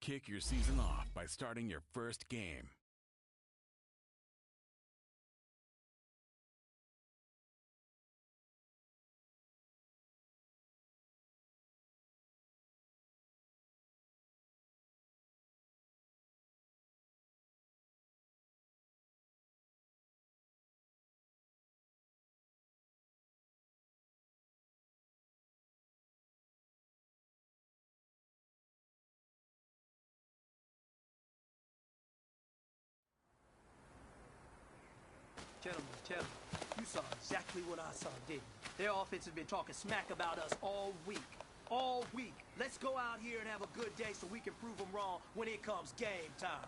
Kick your season off by starting your first game. Gentlemen, you saw exactly what I saw, didn't you? Their offense has been talking smack about us all week. All week. Let's go out here and have a good day so we can prove them wrong when it comes game time.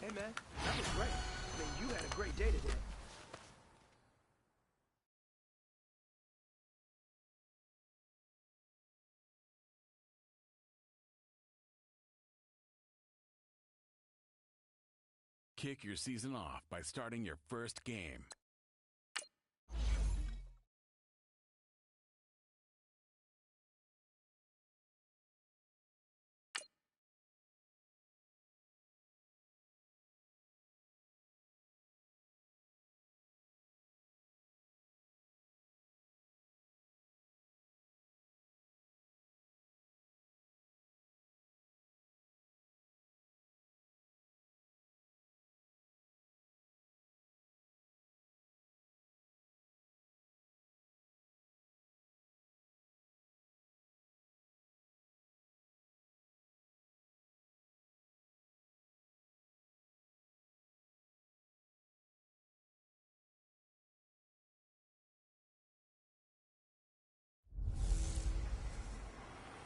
Hey, man, that was great. I mean, you had a great day today. Kick your season off by starting your first game.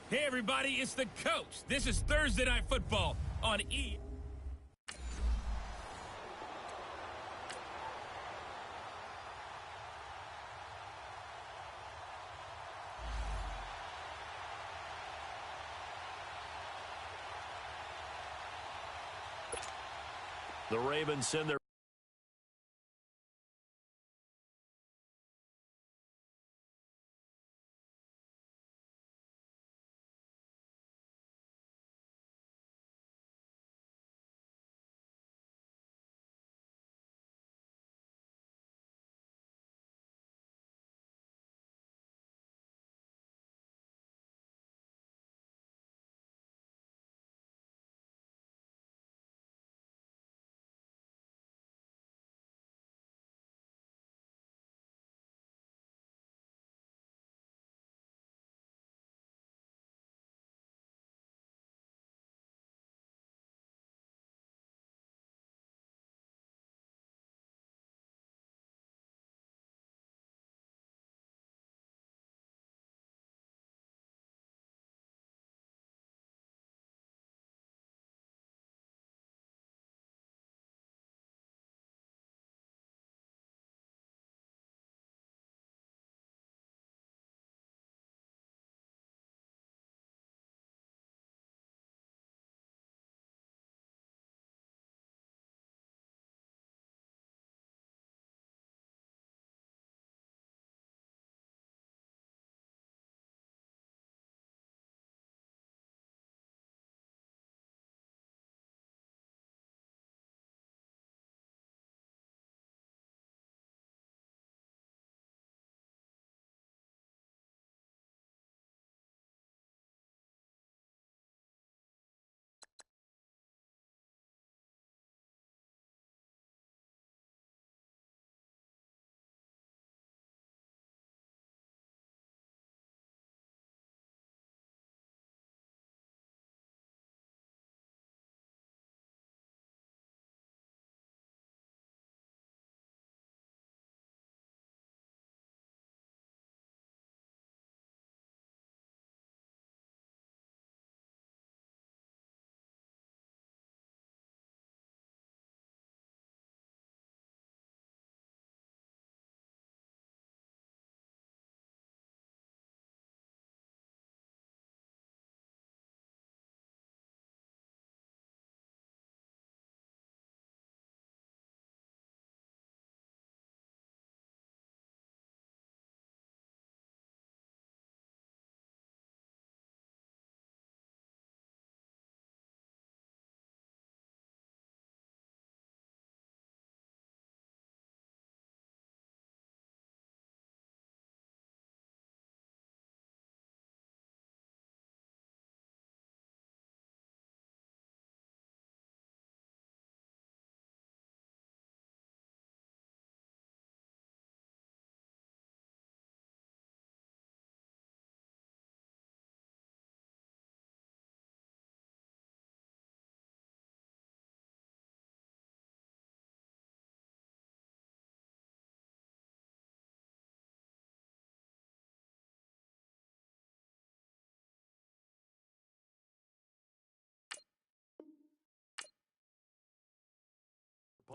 Hey, everybody, it's the coach. This is Thursday Night Football on The Ravens send their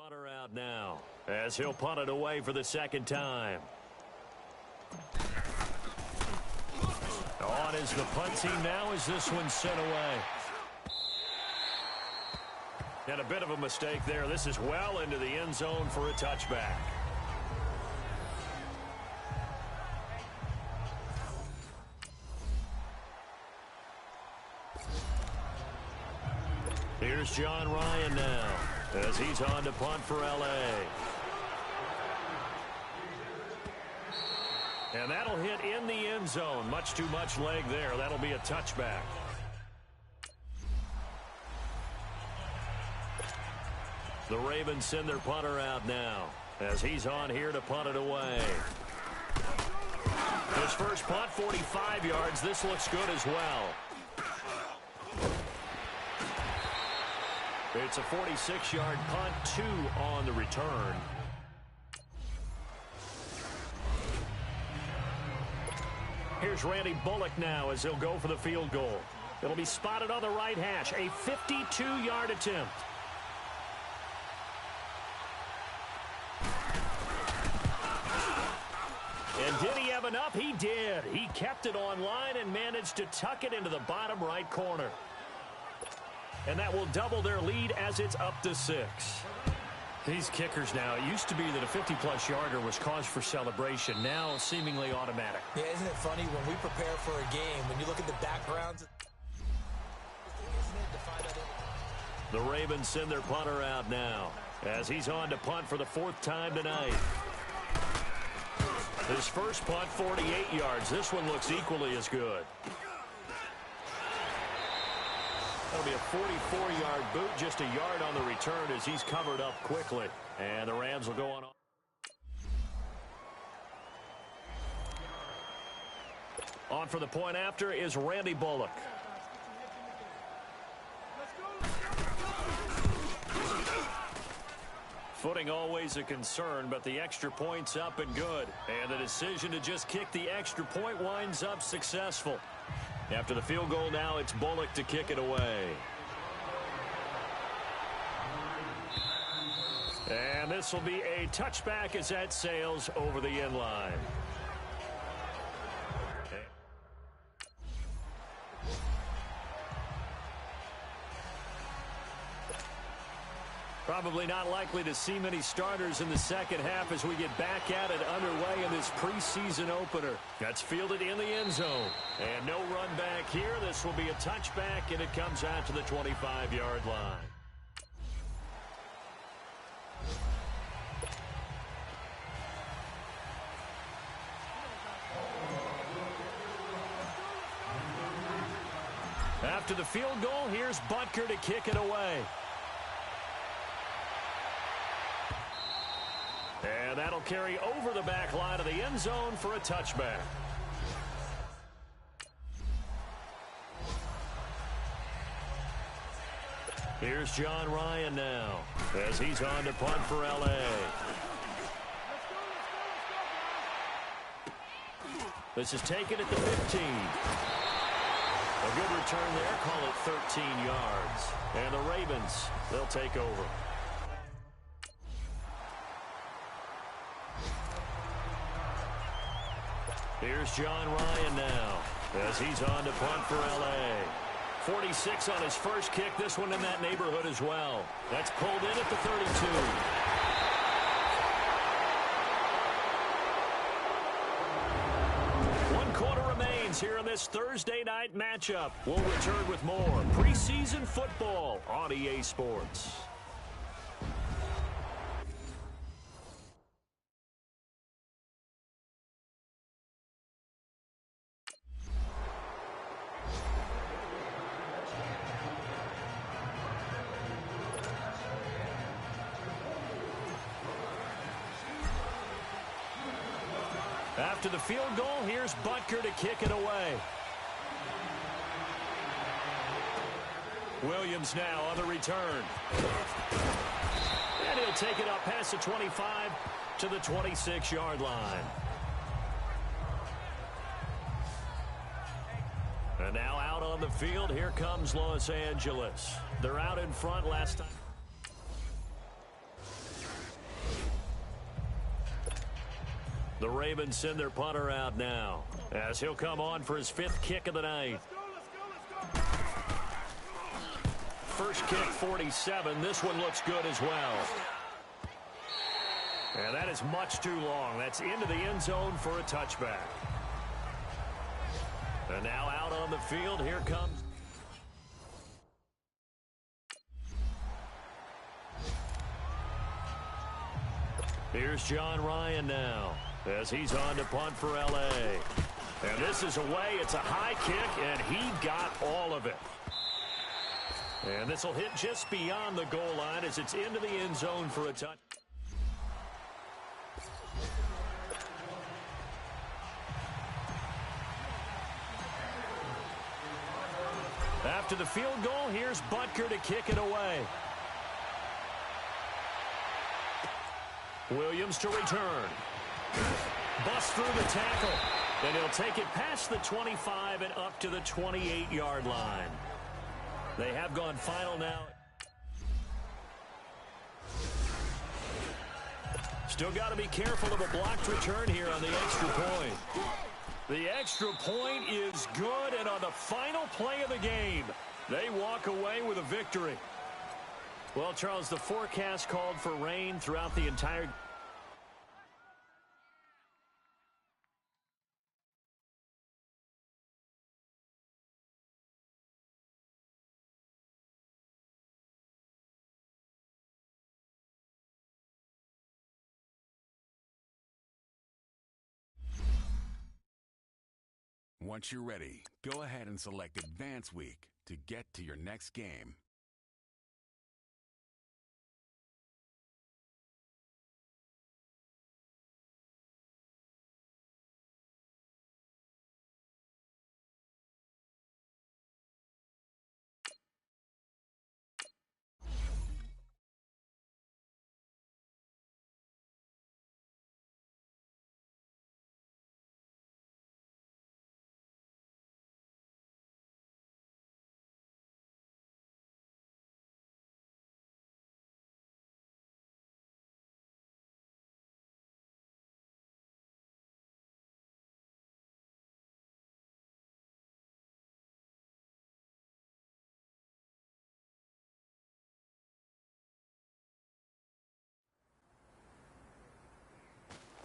punter out now as he'll punt it away for the second time. On is the punt team now as this one's sent away. And a bit of a mistake there. This is well into the end zone for a touchback. Here's John Ryan now as he's on to punt for L.A. And that'll hit in the end zone. Much too much leg there. That'll be a touchback. The Ravens send their punter out now as he's on here to punt it away. His first punt, 45 yards. This looks good as well. It's a 46-yard punt, 2 on the return. Here's Randy Bullock now as he'll go for the field goal. It'll be spotted on the right hash, a 52-yard attempt. And did he have enough? He did. He kept it on line and managed to tuck it into the bottom right corner. And that will double their lead as it's up to 6. These kickers now, it used to be that a 50-plus yarder was cause for celebration. Now seemingly automatic. Yeah, isn't it funny when we prepare for a game, when you look at the backgrounds, the Ravens send their punter out now as he's on to punt for the 4th time tonight. His first punt, 48 yards. This one looks equally as good. That'll be a 44-yard boot, just a yard on the return as he's covered up quickly. And the Rams will go on. On for the point after is Randy Bullock. Footing always a concern, but the extra point's up and good. And the decision to just kick the extra point winds up successful. After the field goal now, it's Bullock to kick it away. And this will be a touchback as that sails over the end line. Probably not likely to see many starters in the second half as we get back at it underway in this preseason opener. That's fielded in the end zone. And no run back here. This will be a touchback, and it comes out to the 25-yard line. After the field goal, here's Butker to kick it away. And that'll carry over the back line of the end zone for a touchback. Here's John Ryan now as he's on to punt for L.A. This is taken at the 15. A good return there, call it 13 yards. And the Ravens, they'll take over. Here's John Ryan now as he's on to punt for L.A. 46 on his first kick. This one in that neighborhood as well. That's pulled in at the 32. One quarter remains here in this Thursday night matchup. We'll return with more preseason football on EA Sports. After the field goal, here's Butker to kick it away. Williams now on the return. And he'll take it up past the 25 to the 26-yard line. And now out on the field, here comes Los Angeles. They're out in front last time. The Ravens send their punter out now as he'll come on for his 5th kick of the night. First kick, 47. This one looks good as well. And that is much too long. That's into the end zone for a touchback. And now out on the field, here comes. Here's John Ryan now as he's on to punt for L.A. And this is away. It's a high kick, and he got all of it. And this will hit just beyond the goal line as it's into the end zone for a touch. After the field goal, here's Butker to kick it away. Williams to return. Busts through the tackle. And he'll take it past the 25 and up to the 28-yard line. They have gone final now. Still got to be careful of a blocked return here on the extra point. The extra point is good, and on the final play of the game, They walk away with a victory. Well, Charles, the forecast called for rain throughout the entire game. Once you're ready, go ahead and select Advance Week to get to your next game.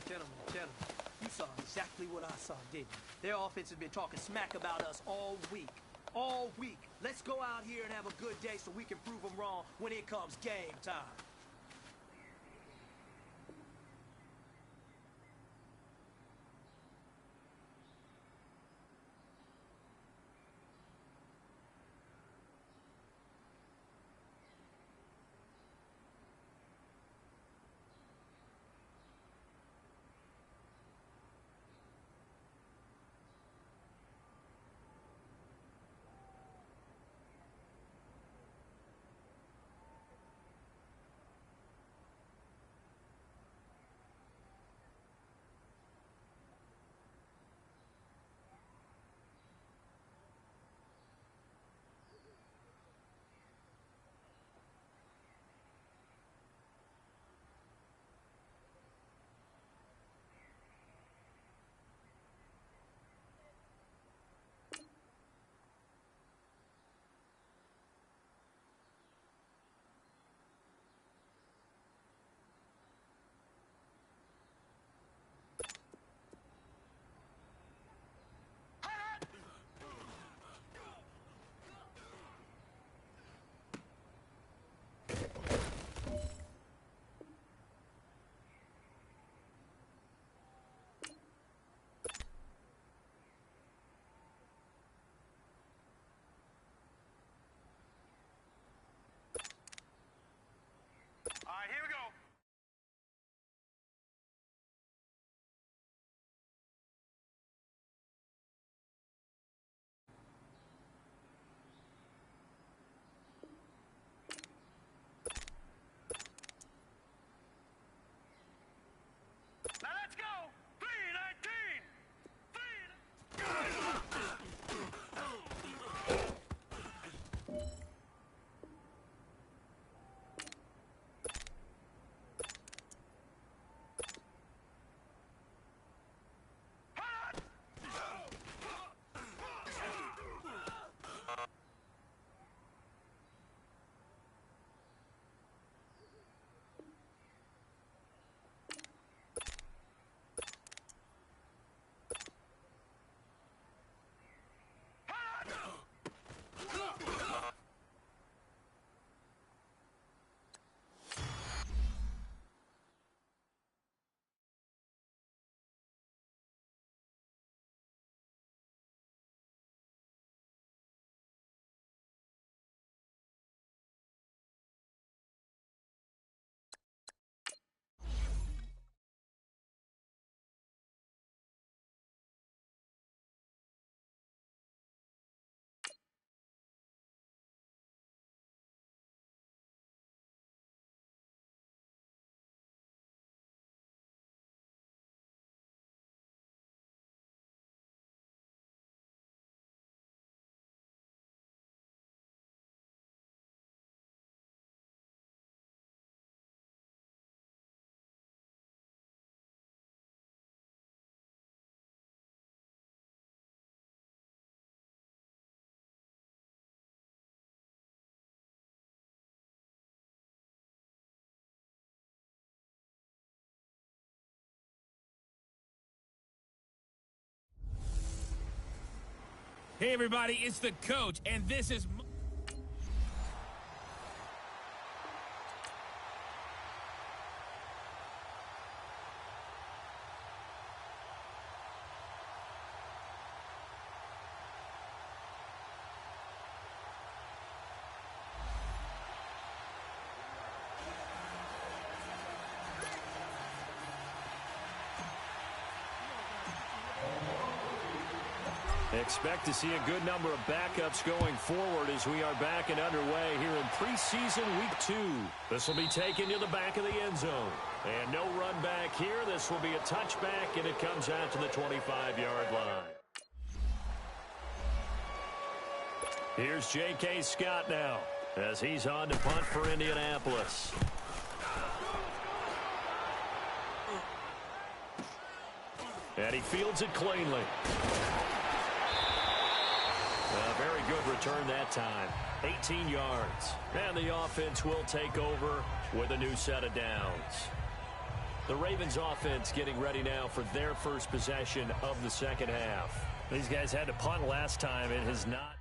Gentlemen, you saw exactly what I saw, didn't you? Their offense has been talking smack about us all week. All week. Let's go out here and have a good day so we can prove them wrong when it comes game time. Hey, everybody, it's the coach, and this is... Expect to see a good number of backups going forward as we are back and underway here in preseason week 2. This will be taken to the back of the end zone. And no run back here. This will be a touchback, and it comes out to the 25-yard line. Here's J.K. Scott now as he's on to punt for Indianapolis. And he fields it cleanly. A very good return that time. 18 yards. And the offense will take over with a new set of downs. The Ravens offense getting ready now for their first possession of the second half. These guys had to punt last time. It has not.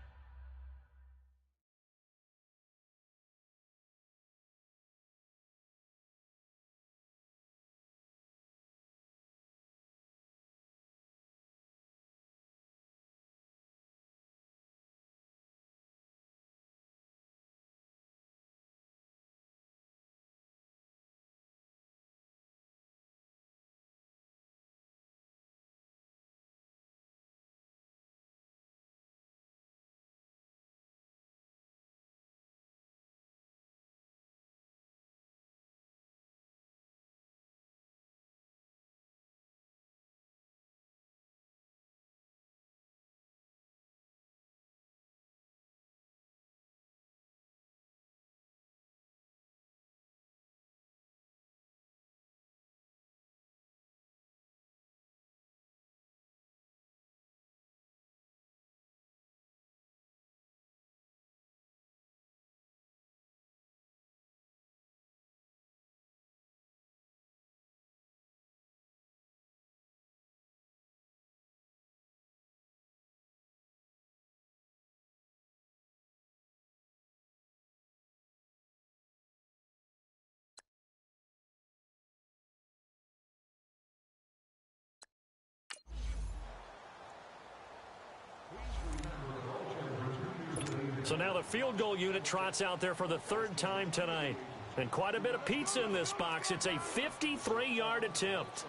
So now the field goal unit trots out there for the third time tonight. And quite a bit of pizza in this box. It's a 53-yard attempt.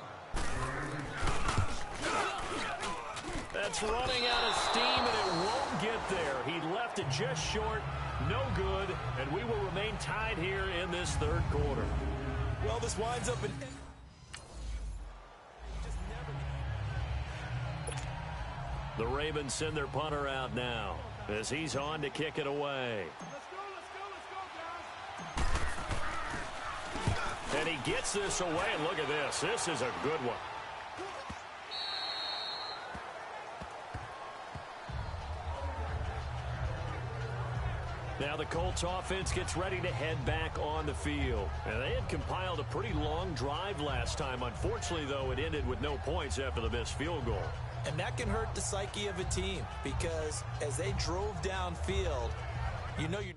That's running out of steam, and it won't get there. He left it just short. No good. And we will remain tied here in this third quarter. Well, this winds up in... The Ravens send their punter out now as he's on to kick it away. And he gets this away, and look at this. This is a good one. Now the Colts offense gets ready to head back on the field. And they had compiled a pretty long drive last time. Unfortunately, though, it ended with no points after the missed field goal. And that can hurt the psyche of a team because as they drove downfield, you know you're...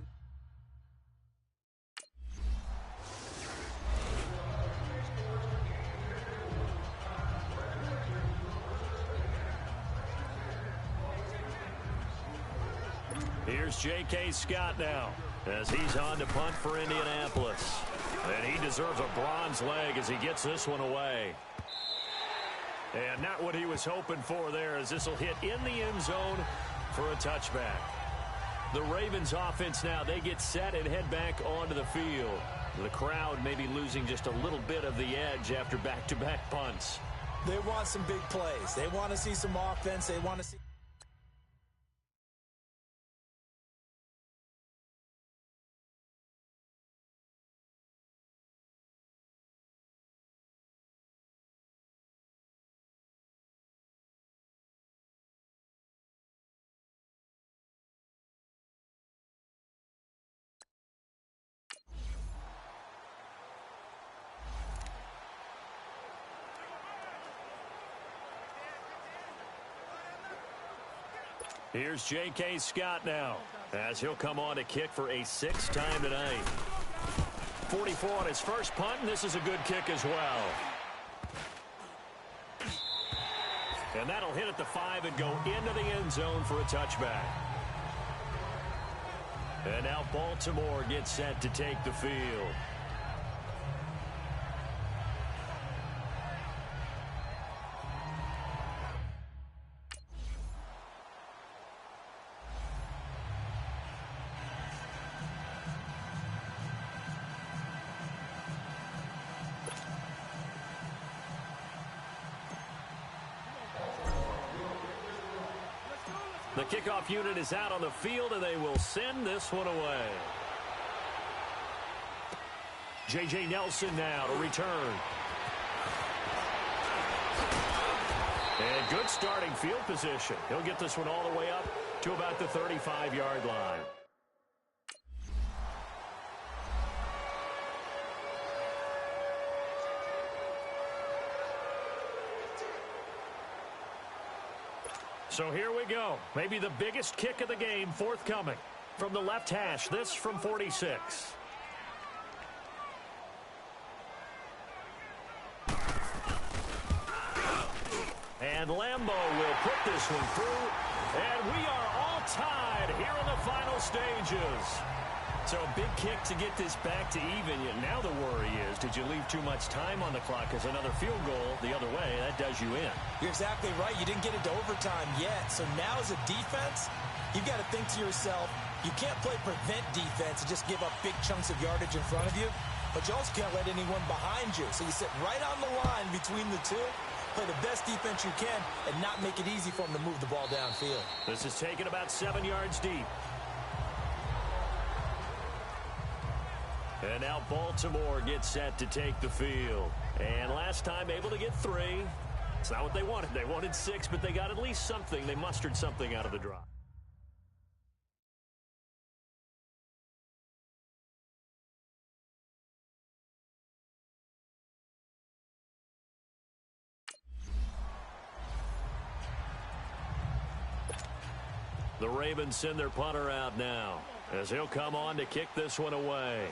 Here's J.K. Scott now as he's on to punt for Indianapolis. And he deserves a bronze leg as he gets this one away. And not what he was hoping for there, as this will hit in the end zone for a touchback. The Ravens offense now, they get set and head back onto the field. The crowd may be losing just a little bit of the edge after back-to-back punts. They want some big plays. They want to see some offense. They want to see... Here's J.K. Scott now, as he'll come on to kick for a sixth time tonight. 44 on his first punt, and this is a good kick as well. And that'll hit at the 5 and go into the end zone for a touchback. And now Baltimore gets set to take the field. The kickoff unit is out on the field, and they will send this one away. J.J. Nelson now to return. And good starting field position. He'll get this one all the way up to about the 35-yard line. So here we go. Maybe the biggest kick of the game forthcoming. From the left hash, this from 46. And Lambo will put this one through. And we are all tied here in the final stages. So a big kick to get this back to even. Now the worry is, did you leave too much time on the clock? Because another field goal the other way, that does you in. You're exactly right. You didn't get into overtime yet. So now as a defense, you've got to think to yourself, you can't play prevent defense and just give up big chunks of yardage in front of you. But you also can't let anyone behind you. So you sit right on the line between the two, play the best defense you can, and not make it easy for them to move the ball downfield. This is taken about 7 yards deep. And now Baltimore gets set to take the field. And last time able to get 3. It's not what they wanted. They wanted 6, but they got at least something. They mustered something out of the drop. The Ravens send their punter out now, as he'll come on to kick this one away.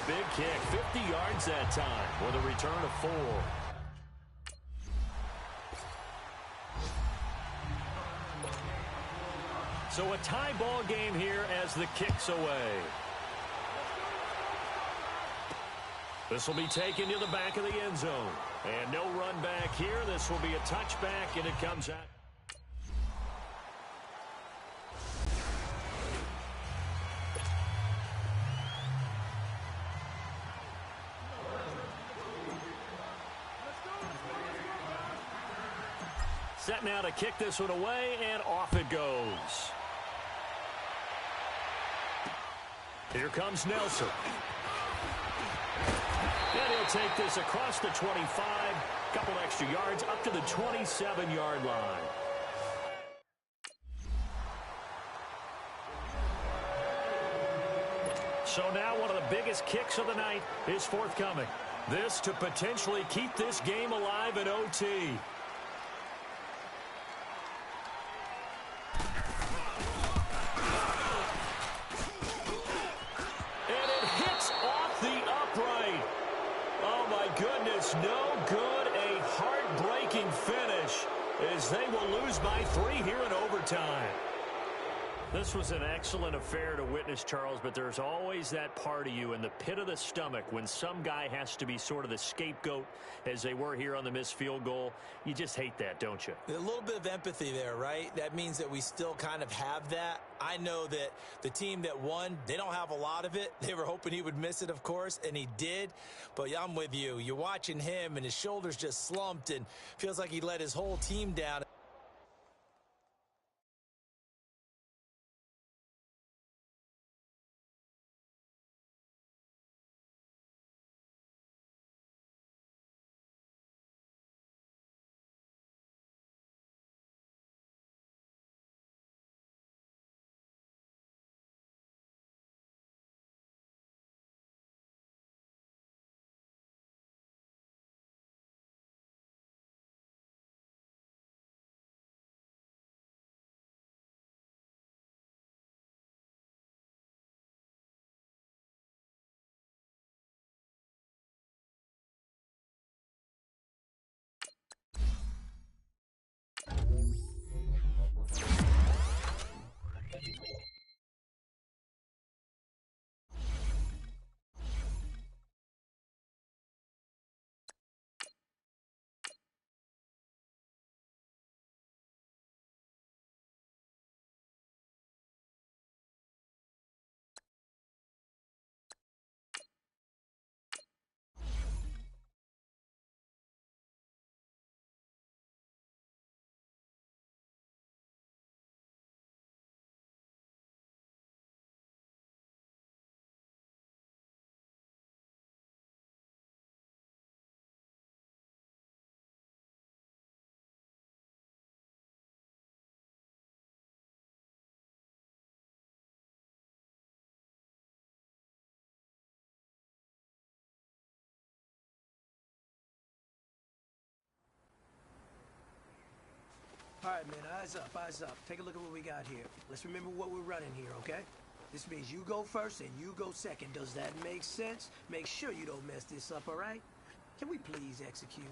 Big kick, 50 yards that time with a return of 4. So a tie ball game here as the kick's away. This will be taken to the back of the end zone. And no run back here. This will be a touchback, and it comes out. Set now to kick this one away, and off it goes. Here comes Nelson. And he'll take this across the 25, couple extra yards, up to the 27-yard line. So now one of the biggest kicks of the night is forthcoming. This to potentially keep this game alive in OT. No good, a heartbreaking finish as they will lose by 3 here in overtime. This was an excellent affair to witness, Charles, but there's always that part of you in the pit of the stomach when some guy has to be sort of the scapegoat as they were here on the missed field goal. You just hate that, don't you? A little bit of empathy there, right? That means that we still kind of have that. I know that the team that won, they don't have a lot of it. They were hoping he would miss it, of course, and he did. But I'm with you. You're watching him, and his shoulders just slumped, and feels like he let his whole team down. All right, man, eyes up, eyes up. Take a look at what we got here. Let's remember what we're running here, okay? This means you go first and you go second. Does that make sense? Make sure you don't mess this up, all right? Can we please execute?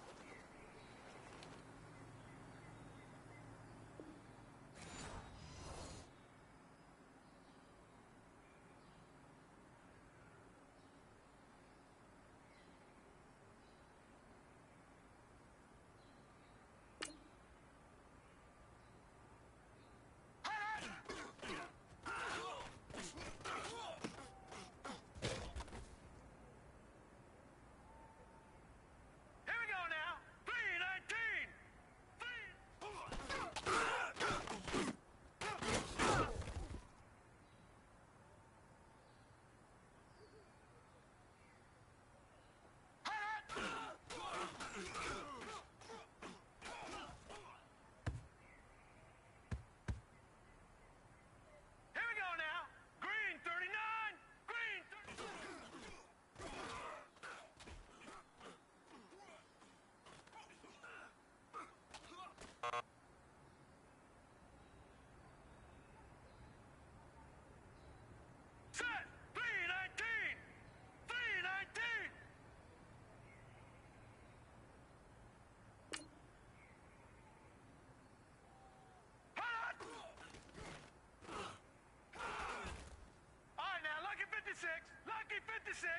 Lucky 56.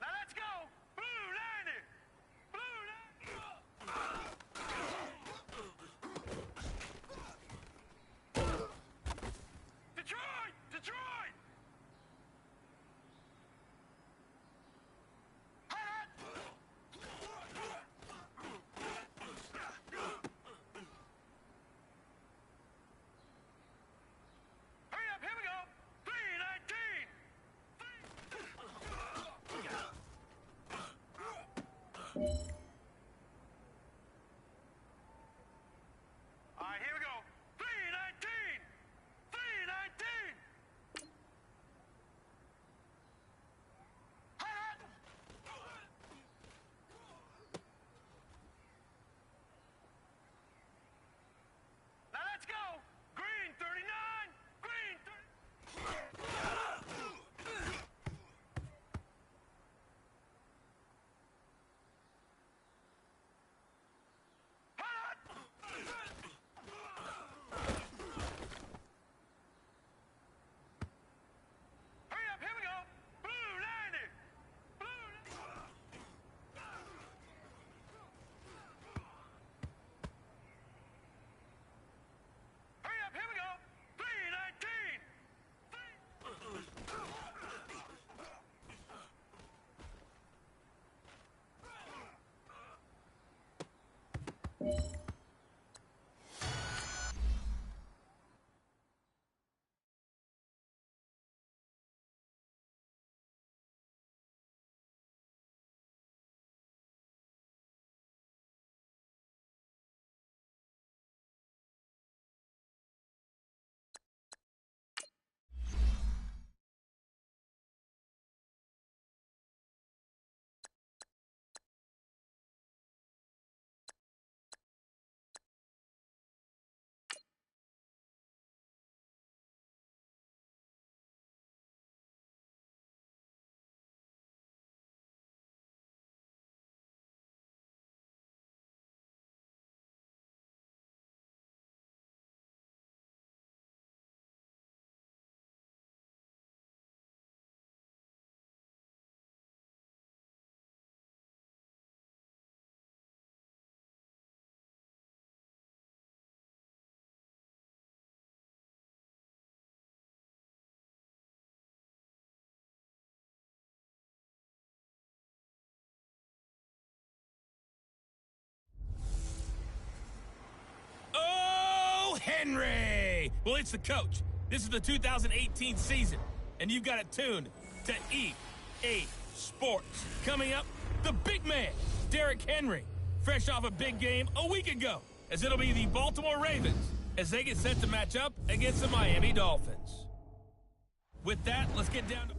Now let's go. Blue 90. Blue 90. Detroit! Detroit! Hurry up, here we go. 319. All right, here we go. 319. 319. Now let's go. Green 39. Green 30. Hurry up, here we go. Blue 90. Blue 90. Hurry up, here we go. 319. Oh, Henry! Well, it's the coach. This is the 2018 season, and you've got it tuned to EA Sports. Coming up, the big man, Derrick Henry, fresh off a big game a week ago, as it'll be the Baltimore Ravens as they get set to match up against the Miami Dolphins. With that, let's get down to...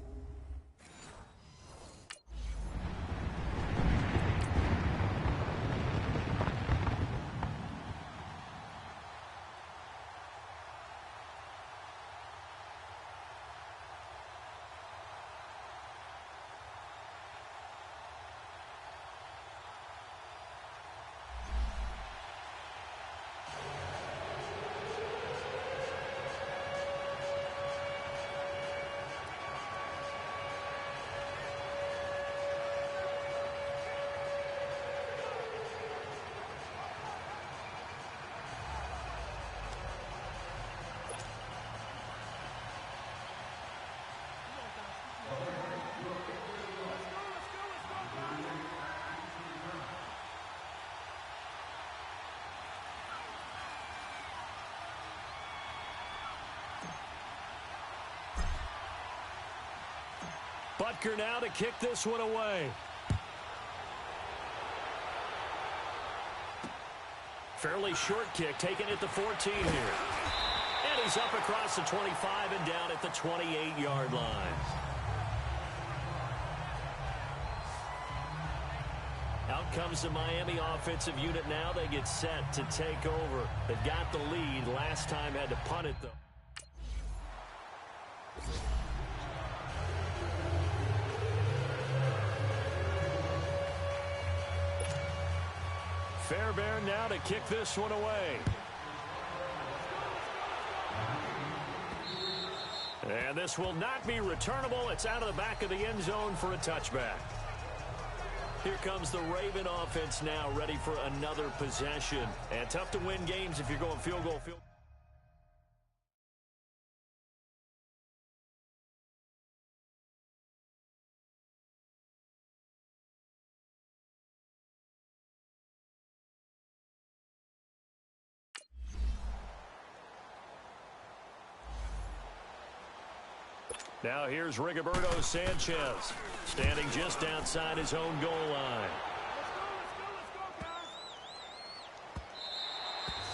Butker now to kick this one away. Fairly short kick, taken at the 14 here. And he's up across the 25 and down at the 28-yard line. Out comes the Miami offensive unit now. They get set to take over. They've got the lead. Last time had to punt it, though. Fairbairn now to kick this one away. And this will not be returnable. It's out of the back of the end zone for a touchback. Here comes the Raven offense now, ready for another possession. And tough to win games if you're going field goal. Now here's Rigoberto Sanchez, standing just outside his own goal line.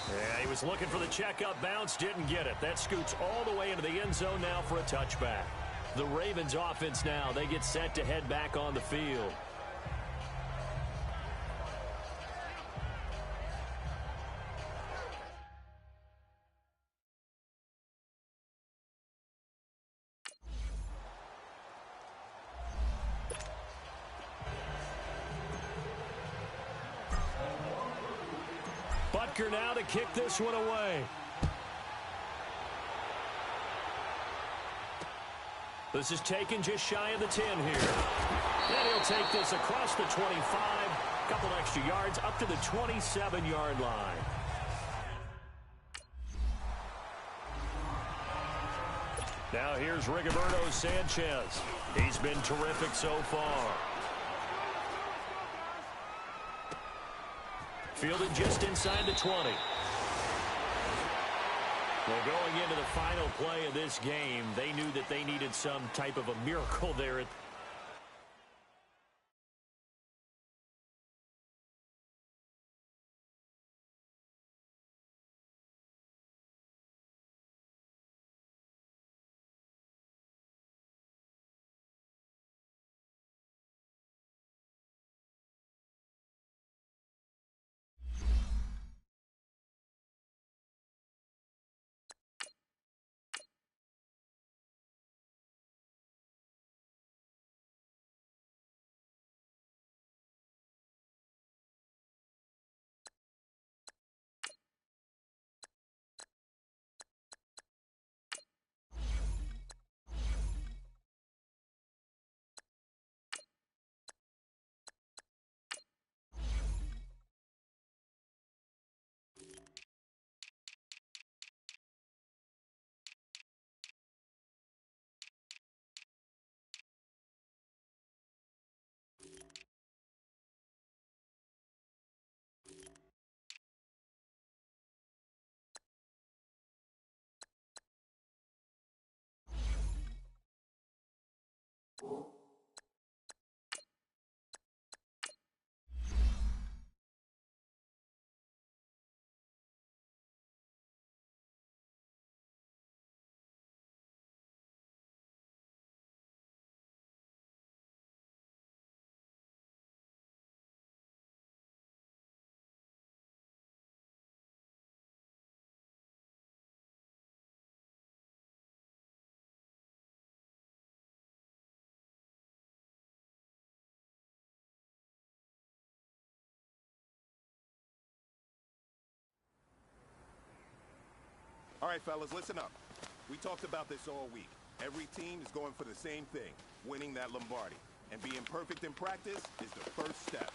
Yeah, he was looking for the checkup bounce, didn't get it. That scoots all the way into the end zone now for a touchback. The Ravens offense now, they get set to head back on the field. Butker now to kick this one away. This is taken just shy of the 10 here. And he'll take this across the 25, a couple extra yards up to the 27-yard line. Now here's Rigoberto Sanchez. He's been terrific so far. Fielded just inside the 20. Well, going into the final play of this game, they knew that they needed some type of a miracle there. All right, fellas, listen up. We talked about this all week. Every team is going for the same thing, winning that Lombardi. And being perfect in practice is the first step.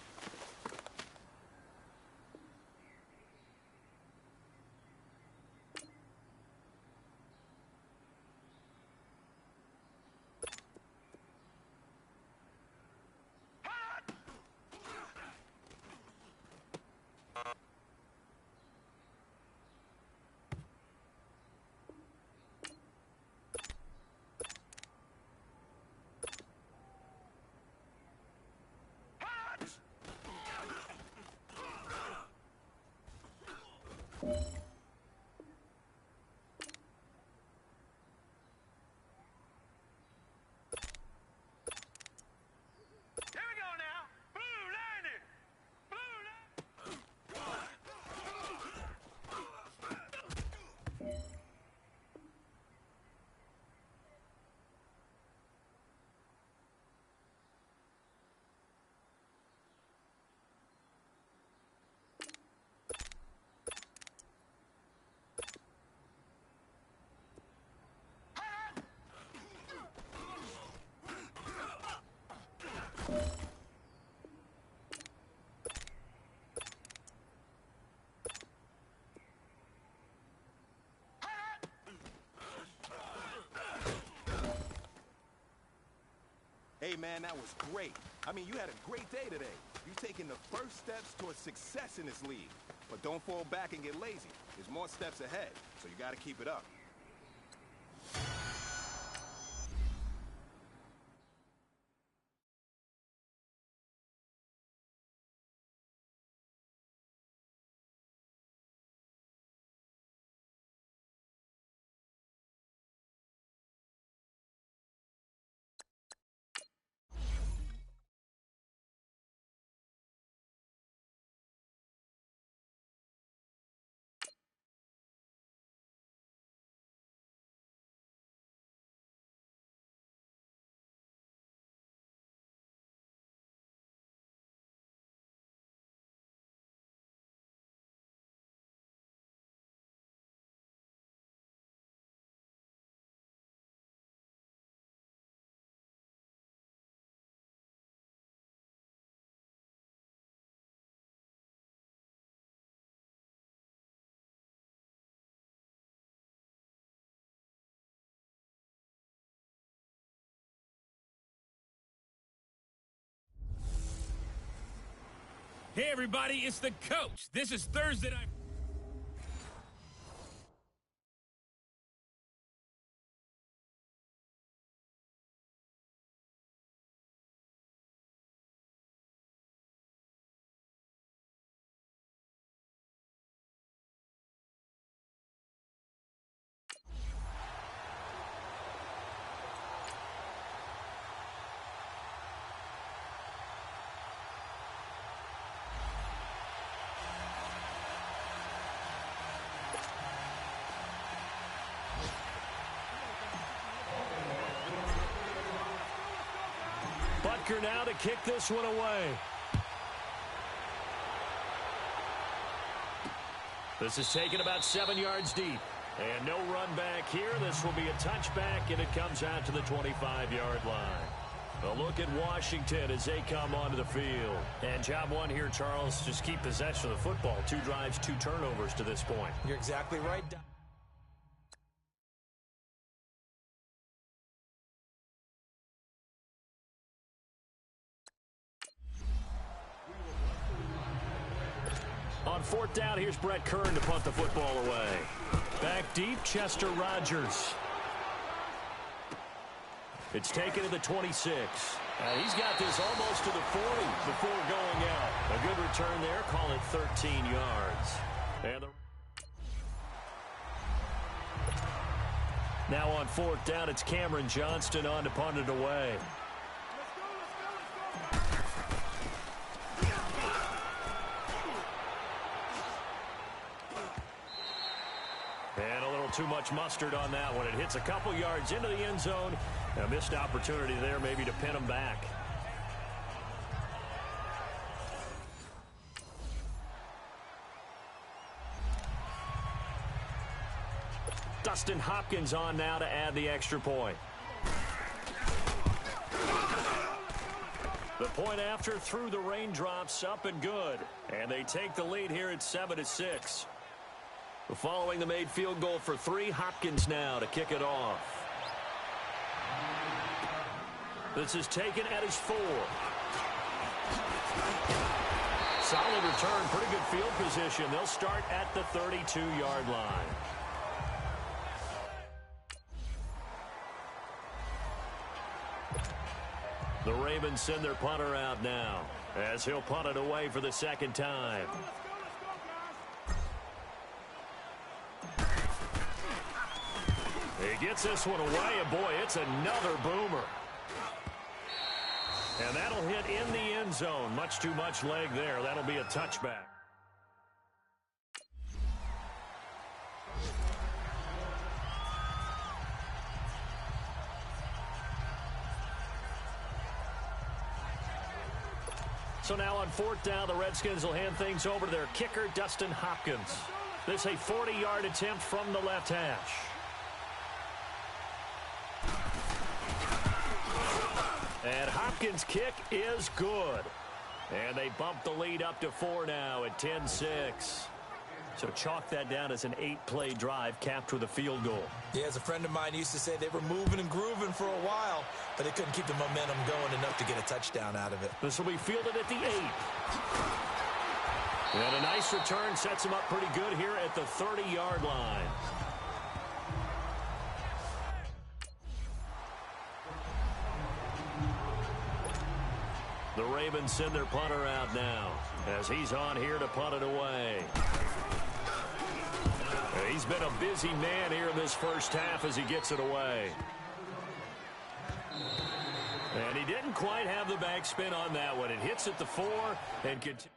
we go now. Blue landing. Blue Hey, man, that was great. I mean, you had a great day today. You're taking the first steps towards success in this league. But don't fall back and get lazy. There's more steps ahead, so you got to keep it up. Hey, everybody, it's the coach. This is Thursday Night. Butker now to kick this one away. This is taken about 7 yards deep. And no run back here. This will be a touchback, and it comes out to the 25-yard line. A look at Washington as they come onto the field. And job one here, Charles, just keep possession of the football. 2 drives, 2 turnovers to this point. You're exactly right. On 4th down, here's Brett Kern to punt the football away. Back deep, Chester Rogers. It's taken to the 26. He's got this almost to the 40 before going out. A good return there. Call it 13 yards. And now on 4th down, it's Cameron Johnston on to punt it away. And a little too much mustard on that one. It hits a couple yards into the end zone. A missed opportunity there maybe to pin him back. Dustin Hopkins on now to add the extra point. The point after through the raindrops, up and good. And they take the lead here at 7-6. Following the made field goal for 3, Hopkins now to kick it off. This is taken at his 4. Solid return, pretty good field position. They'll start at the 32-yard line. The Ravens send their punter out now as he'll punt it away for the second time. He gets this one away, and boy, it's another boomer. And that'll hit in the end zone. Much too much leg there. That'll be a touchback. So now on fourth down, the Redskins will hand things over to their kicker, Dustin Hopkins. This a 40-yard attempt from the left hash. And Hopkins' kick is good. And they bump the lead up to 4 now at 10-6. So chalk that down as an 8-play drive capped with a field goal. Yeah, as a friend of mine used to say, they were moving and grooving for a while, but they couldn't keep the momentum going enough to get a touchdown out of it. This will be fielded at the 8. And a nice return sets him up pretty good here at the 30-yard line. The Ravens send their punter out now as he's on here to punt it away. He's been a busy man here in this first half as he gets it away. And he didn't quite have the backspin on that one. It hits at the 4 and continues.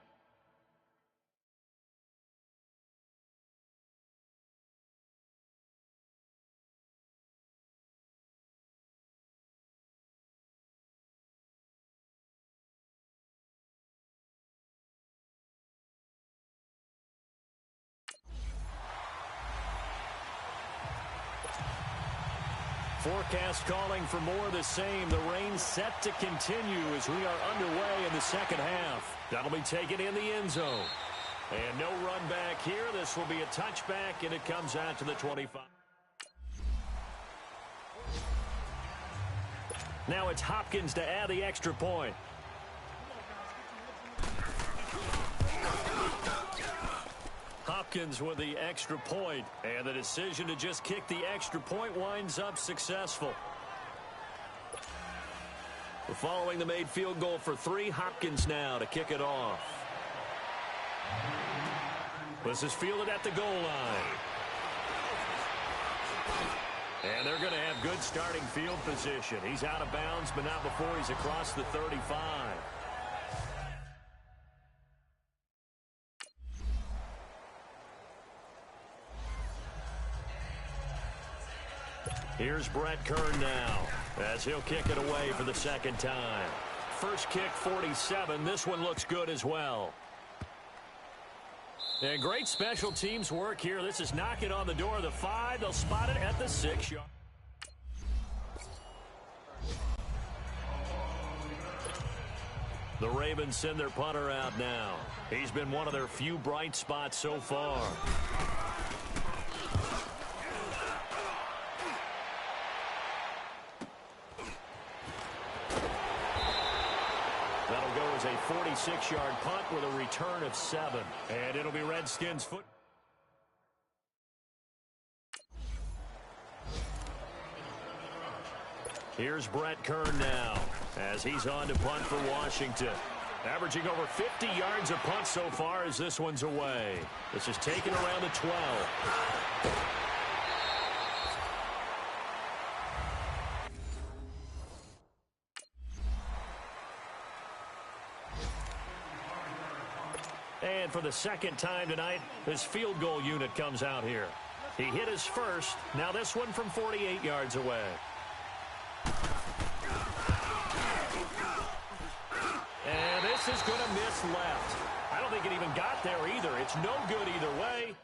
Forecast calling for more of the same. The rain set to continue as we are underway in the second half. That'll be taken in the end zone. And no run back here. This will be a touchback, and it comes out to the 25. Now it's Hopkins to add the extra point. Hopkins with the extra point, and the decision to just kick the extra point winds up successful. Following the made field goal for 3, Hopkins now to kick it off. This is fielded at the goal line. And they're going to have good starting field position. He's out of bounds, but not before he's across the 35. Here's Brett Kern now as he'll kick it away for the second time. First kick, 47. This one looks good as well. And great special teams work here. This is knocking on the door of the 5. They'll spot it at the 6-yard. The Ravens send their punter out now. He's been one of their few bright spots so far. That'll go as a 46-yard punt with a return of 7. And it'll be Redskins foot. Here's Brett Kern now as he's on to punt for Washington. Averaging over 50 yards a punt so far as this one's away. This is taken around the 12. And for the second time tonight, this field goal unit comes out here. He hit his first. Now this one from 48 yards away. And this is going to miss left. I don't think it even got there either. It's no good either way.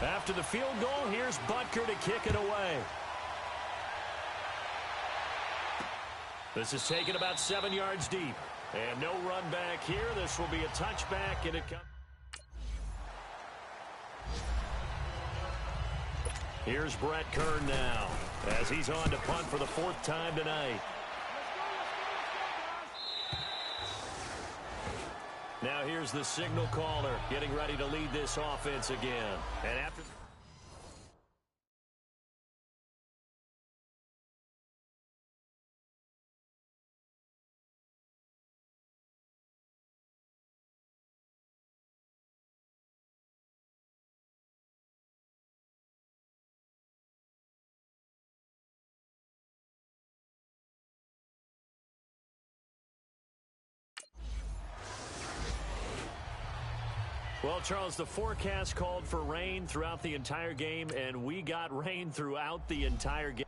After the field goal, here's Butker to kick it away. This is taken about 7 yards deep. And no run back here. This will be a touchback, and it comes. Here's Brett Kern now as he's on to punt for the 4th time tonight. Now here's the signal caller getting ready to lead this offense again. And after Well, Charles, the forecast called for rain throughout the entire game, and we got rain throughout the entire game.